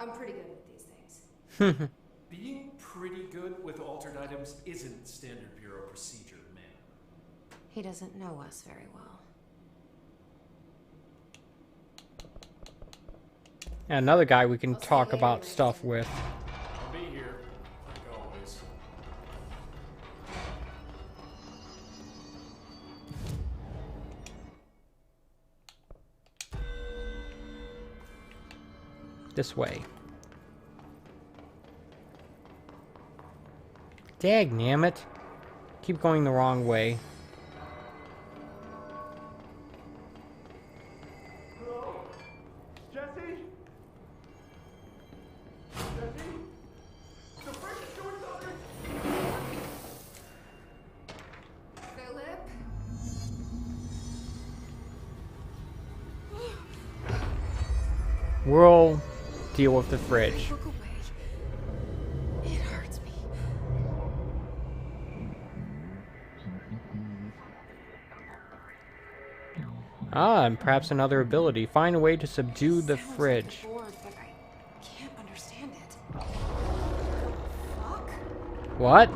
I'm pretty good with these things. Being pretty good with altered items isn't standard bureau procedure, ma'am. He doesn't know us very well. And another guy we can talk about stuff with. I'll be here, like always. This way. Dagnammit. Keep going the wrong way. Hello? Jesse? Jesse? The fridge is doing something! Philip? We'll deal with the fridge. Look away. It hurts me. Ah, and perhaps another ability. Find a way to subdue the fridge. Bored, but I can't understand it. Fuck? What?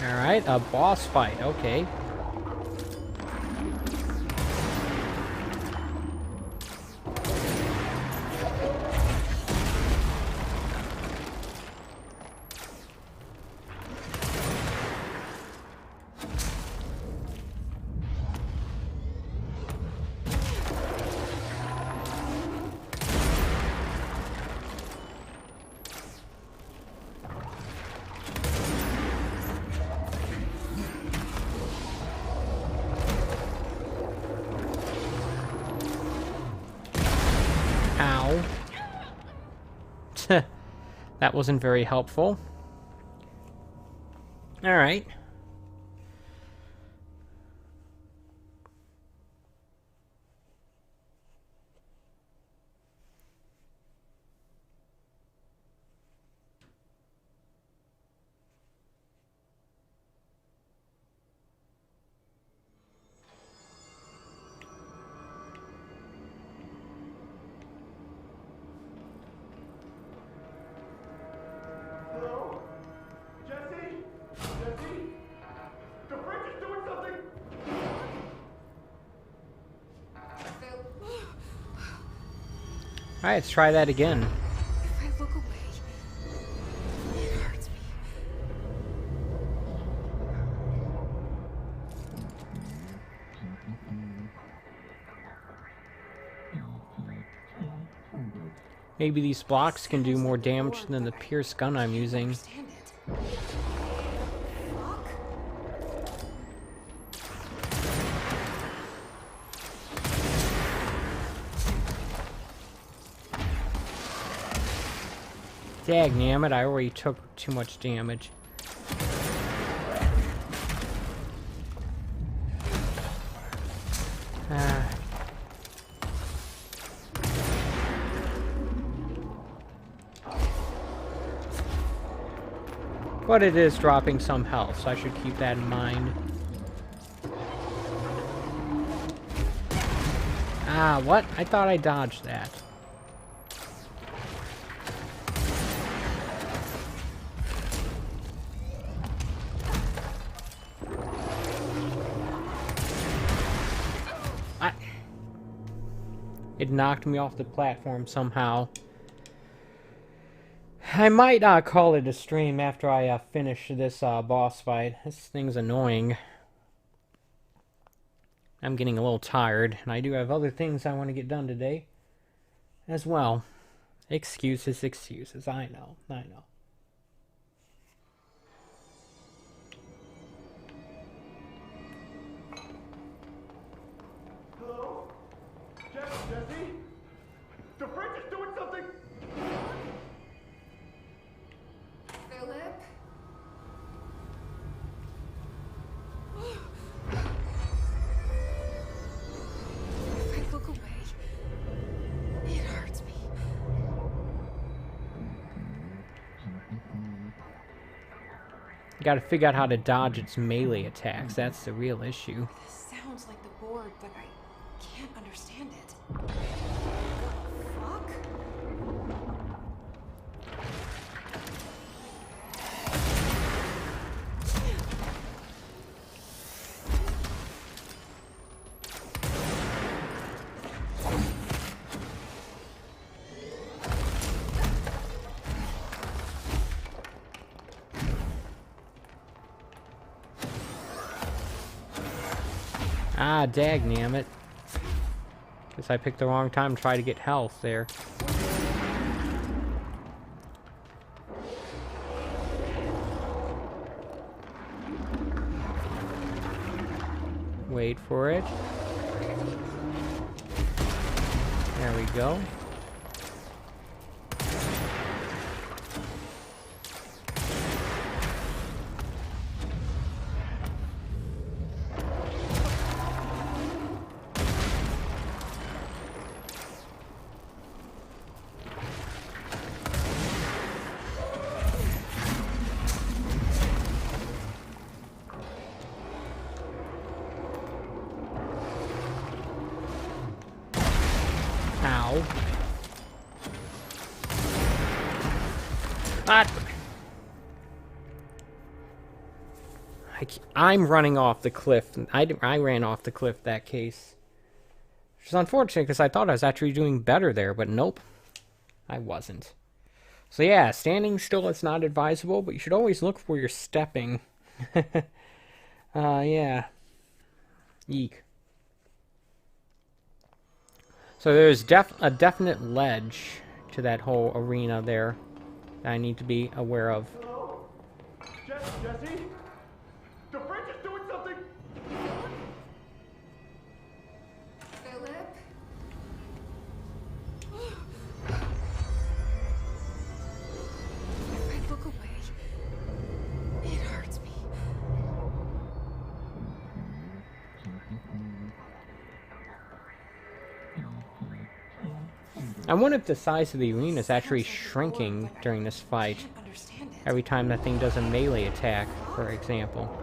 Alright, a boss fight, okay. Ow. That wasn't very helpful. Alright. Hello? Jesse? Jesse? The fridge is doing something! Alright, let's try that again. If I look away, Maybe these blocks can do more damage than the Pierce gun I'm using. Dagnammit, I already took too much damage. But it is dropping some health, so I should keep that in mind. Ah, what? I thought I dodged that. It knocked me off the platform somehow. I might call it a stream after I finish this boss fight. This thing's annoying. I'm getting a little tired, and I do have other things I want to get done today as well. Excuses, excuses. I know, I know. Hello? Jesse? The fridge is doing something! Philip? If I look away, it hurts me. You gotta figure out how to dodge its melee attacks. That's the real issue. This sounds like the board, but I can't understand it. Fuck? Ah, dagnammit. Guess I picked the wrong time to try to get health there. Wait for it. There we go. Ow. I'm running off the cliff. I ran off the cliff that case. Which is unfortunate because I thought I was actually doing better there, but nope. I wasn't. So yeah, standing still is not advisable, but you should always look where you're stepping. Yeah. Eek. So there's a definite ledge to that whole arena there that I need to be aware of. Hello? Jesse? The fridge is doing something! Philip? If I look away, it hurts me. I wonder if the size of the arena is actually shrinking during this fight. Every time that thing does a melee attack, for example.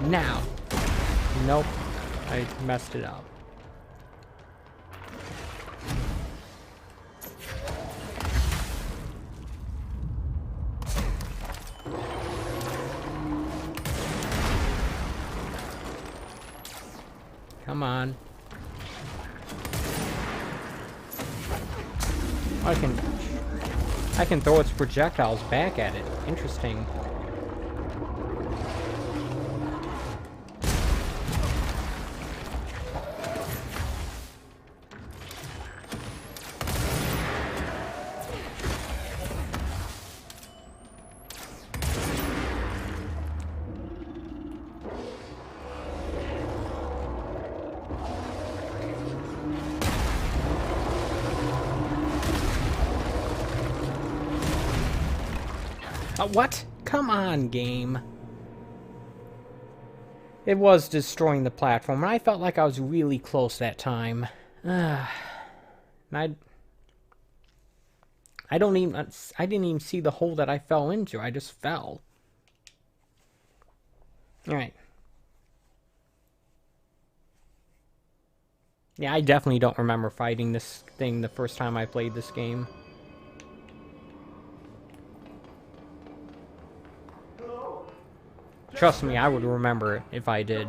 Now. Nope. I messed it up. Come on. I can throw its projectiles back at it. Interesting. What? Come on, game. It was destroying the platform, and I felt like I was really close that time. I didn't even see the hole that I fell into. I just fell. Alright. Yeah, I definitely don't remember fighting this thing the first time I played this game. Trust me, I would remember it if I did.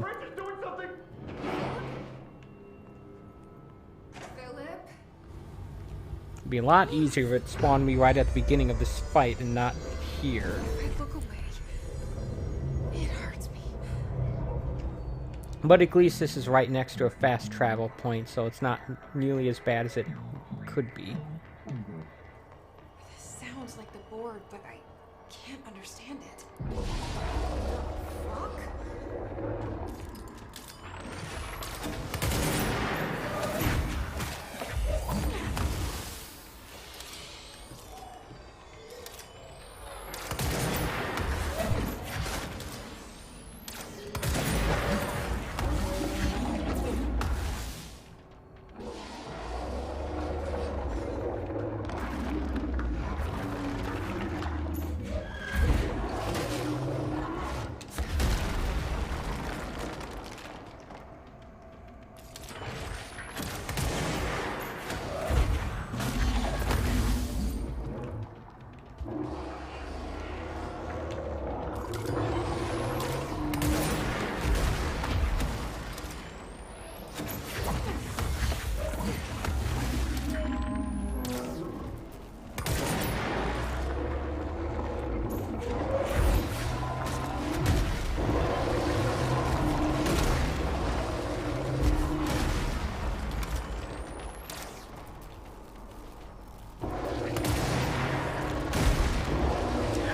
Philip? It'd be a lot easier if it spawned me right at the beginning of this fight and not here. If I look away, it hurts me. But at least this is right next to a fast travel point, so it's not nearly as bad as it could be. This sounds like the board, but I can't understand it.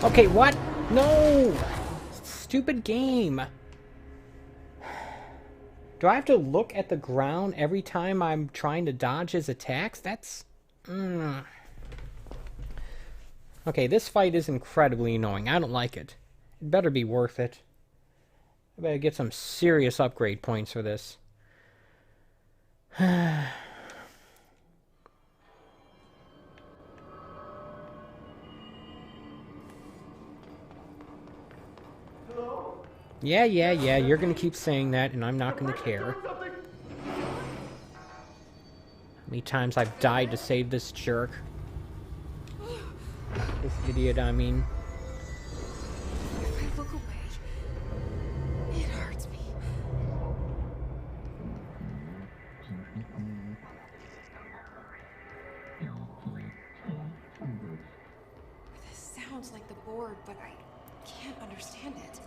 Okay, what? No! Stupid game. Do I have to look at the ground every time I'm trying to dodge his attacks? That's... Okay, this fight is incredibly annoying. I don't like it. It better be worth it. I better get some serious upgrade points for this. Yeah, you're gonna keep saying that, and I'm not gonna care. How many times I've died to save this jerk. This idiot, I mean. If I look away, it hurts me. This sounds like the board, but I can't understand it.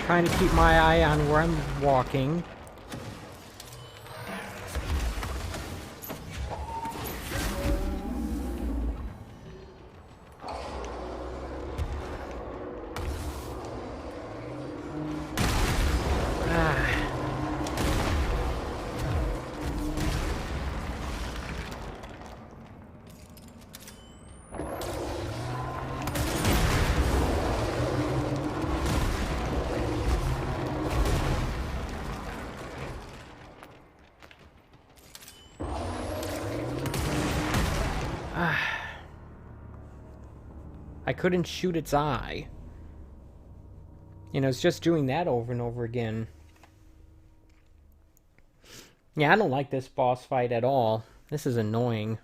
trying to keep my eye on where I'm walking. I couldn't shoot its eye. You know, it's just doing that over and over again. Yeah, I don't like this boss fight at all. This is annoying.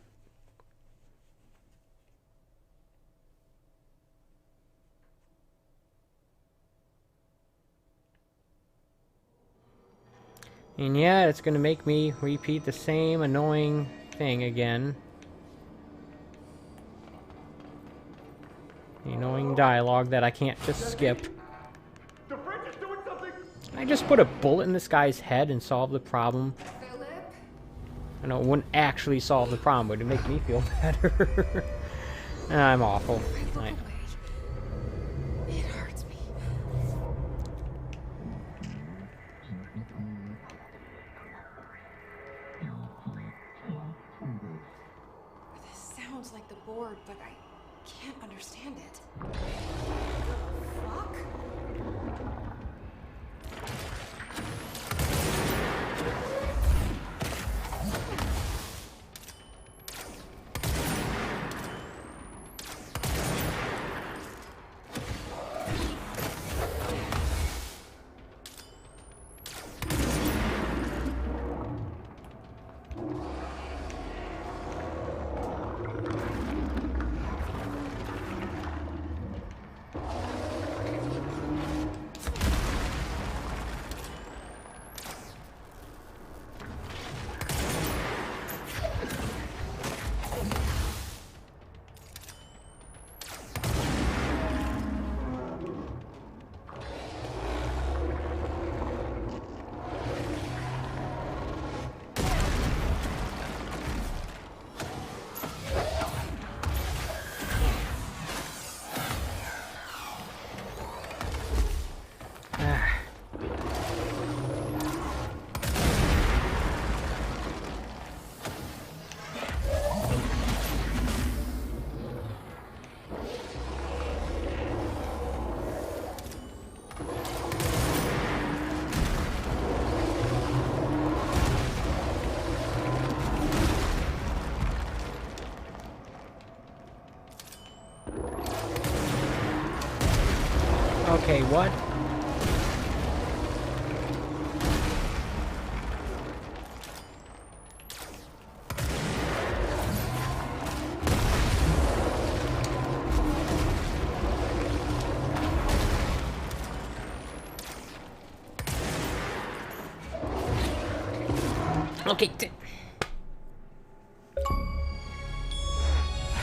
And yeah, it's gonna make me repeat the same annoying thing again. The annoying dialogue that I can't just skip. The French is doing something! Can I just put a bullet in this guy's head and solve the problem? I know it wouldn't actually solve the problem, but it'd make me feel better. I'm awful. It hurts me. This sounds like the board, but I can't understand it. Fuck? Okay, what? Okay.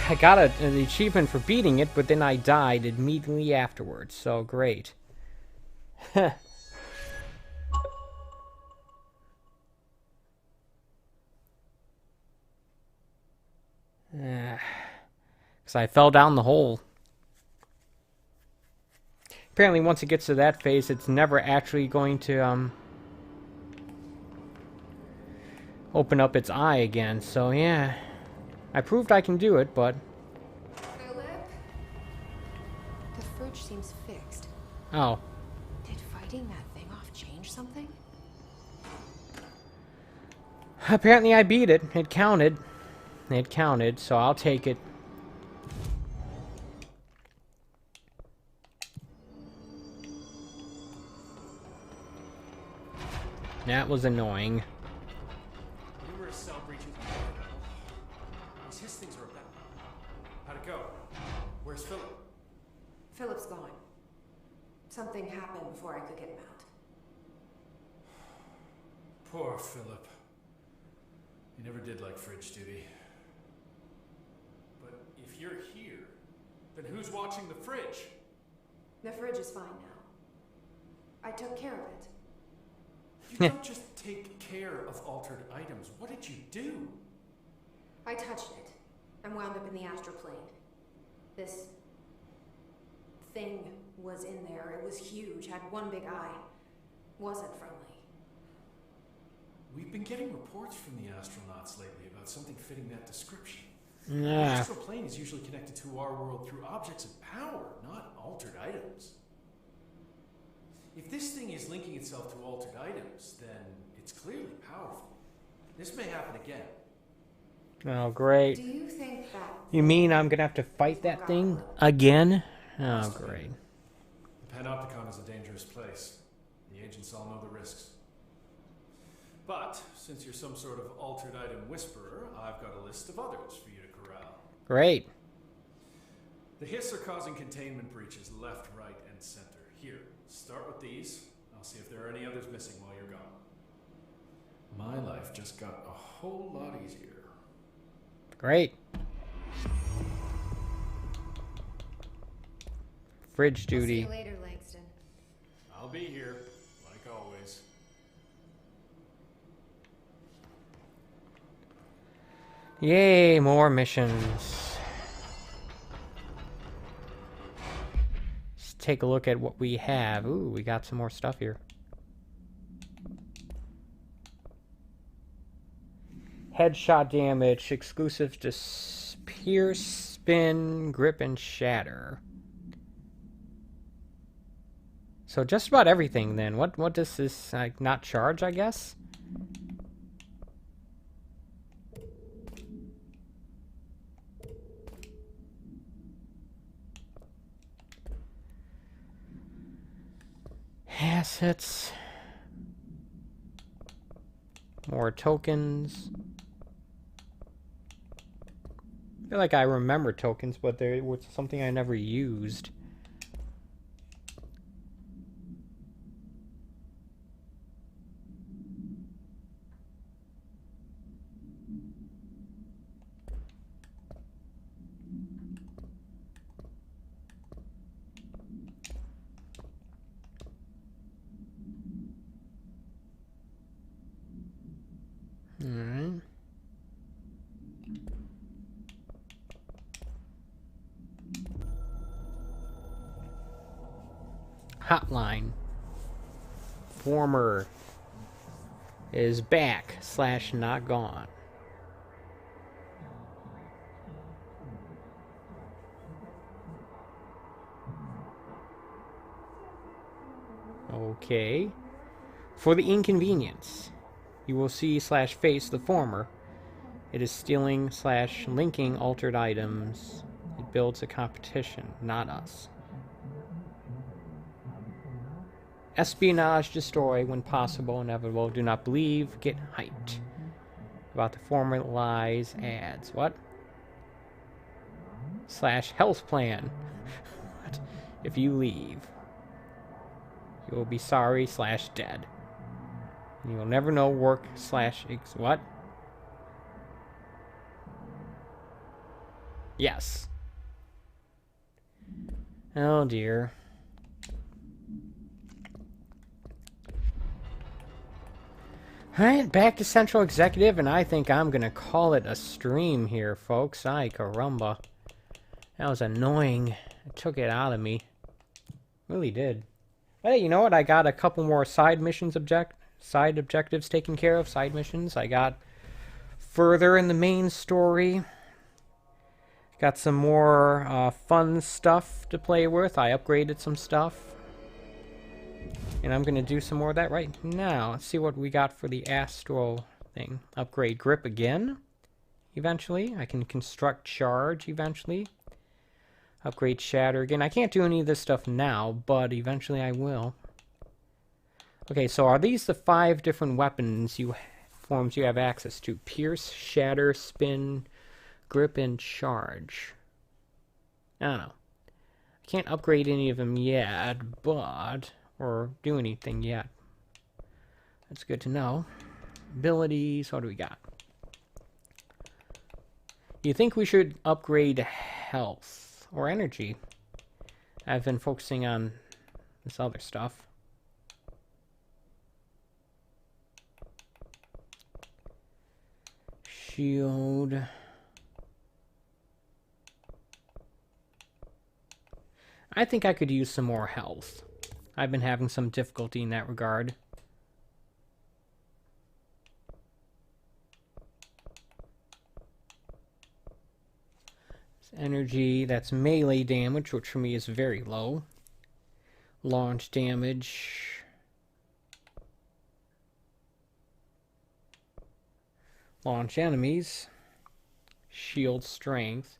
I got an achievement for beating it, but then I died immediately afterwards, so great. Because I fell down the hole. Apparently once it gets to that phase, it's never actually going to open up its eye again, so yeah. I proved I can do it, but... Philip? The fridge seems fixed. Oh. Did fighting that thing off change something? Apparently I beat it. It counted. It counted, so I'll take it. That was annoying. Numerous cell breaches. These his things are about. How'd it go? Where's Philip? Philip's gone. Something happened before I could get him out. Poor Philip. He never did like fridge duty. But if you're here, then who's watching the fridge? The fridge is fine now. I took care of it. You don't just take care of altered items. What did you do? I touched it and wound up in the astral plane. This thing was in there. It was huge, had one big eye. Wasn't friendly. We've been getting reports from the astronauts lately about something fitting that description. The Yeah. astral plane is usually connected to our world through objects of power, not altered items. If this thing is linking itself to altered items, then it's clearly powerful. This may happen again. Oh, great. Do you think that... You mean I'm gonna have to fight that thing again? Oh, great. The Panopticon is a dangerous place. The agents all know the risks. But, since you're some sort of altered item whisperer, I've got a list of others for you to corral. Great. The Hiss are causing containment breaches left, right, and center. Here, start with these. I'll see if there are any others missing while you're gone. My life just got a whole lot easier. Great. Fridge duty. I'll see you later, Langston. I'll be here, like always. Yay, more missions. Let's take a look at what we have. Ooh, we got some more stuff here. Headshot damage, exclusive to pierce, spin, grip, and shatter. So just about everything then. What does this not charge, I guess? Assets. More tokens. I feel like I remember tokens, but there was something I never used. Alright. Hotline. Former is back / not gone. Okay. For the inconvenience, you will see / face the former. It is stealing / linking altered items. It builds a competition, not us. Espionage, destroy when possible, inevitable. Do not believe, get hyped. About the former lies, ads. What? / health plan. What? If you leave, you will be sorry / dead. You will never know work / what? Yes. Oh dear. Alright, back to Central Executive, and I think I'm gonna call it a stream here, folks. Ay, caramba. That was annoying. It took it out of me. Really did. But hey, you know what? I got a couple more side objectives taken care of. Side missions. I got further in the main story. Got some more fun stuff to play with. I upgraded some stuff. And I'm going to do some more of that right now. Let's see what we got for the astral thing. Upgrade grip again. Eventually. I can construct charge eventually. Upgrade shatter again. I can't do any of this stuff now, but eventually I will. Okay, so are these the 5 different weapons forms you have access to? Pierce, shatter, spin, grip, and charge. I don't know. I can't upgrade any of them yet, but... or do anything yet. That's good to know. Abilities, what do we got? You think we should upgrade health or energy? I've been focusing on this other stuff. shield. I think I could use some more health. I've been having some difficulty in that regard. Energy, that's melee damage, which for me is very low. Launch damage. Launch enemies. Shield strength.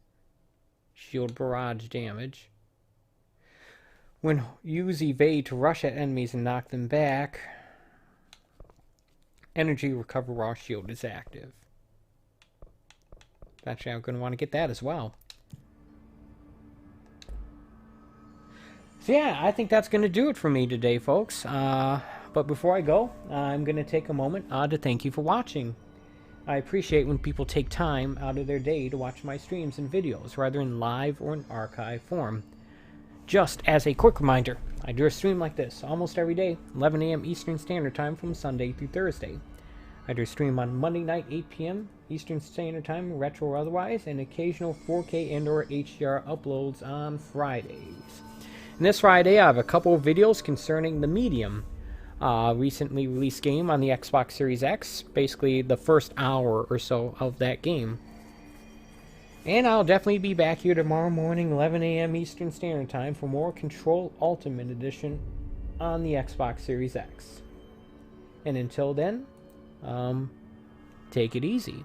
Shield barrage damage. When use evade to rush at enemies and knock them back. Energy recover raw shield is active. Actually, I'm going to want to get that as well. So yeah, I think that's going to do it for me today, folks. But before I go, I'm going to take a moment to thank you for watching. I appreciate when people take time out of their day to watch my streams and videos, whether in live or in archive form. Just as a quick reminder, I do a stream like this almost every day, 11 a.m. Eastern Standard Time from Sunday through Thursday. I do a stream on Monday night, 8 p.m. Eastern Standard Time, retro or otherwise, and occasional 4K and/or HDR uploads on Fridays. And this Friday, I have a couple of videos concerning The Medium, recently released game on the Xbox Series X, basically the first hour or so of that game. And I'll definitely be back here tomorrow morning, 11 a.m. Eastern Standard Time, for more Control Ultimate Edition on the Xbox Series X. And until then, take it easy.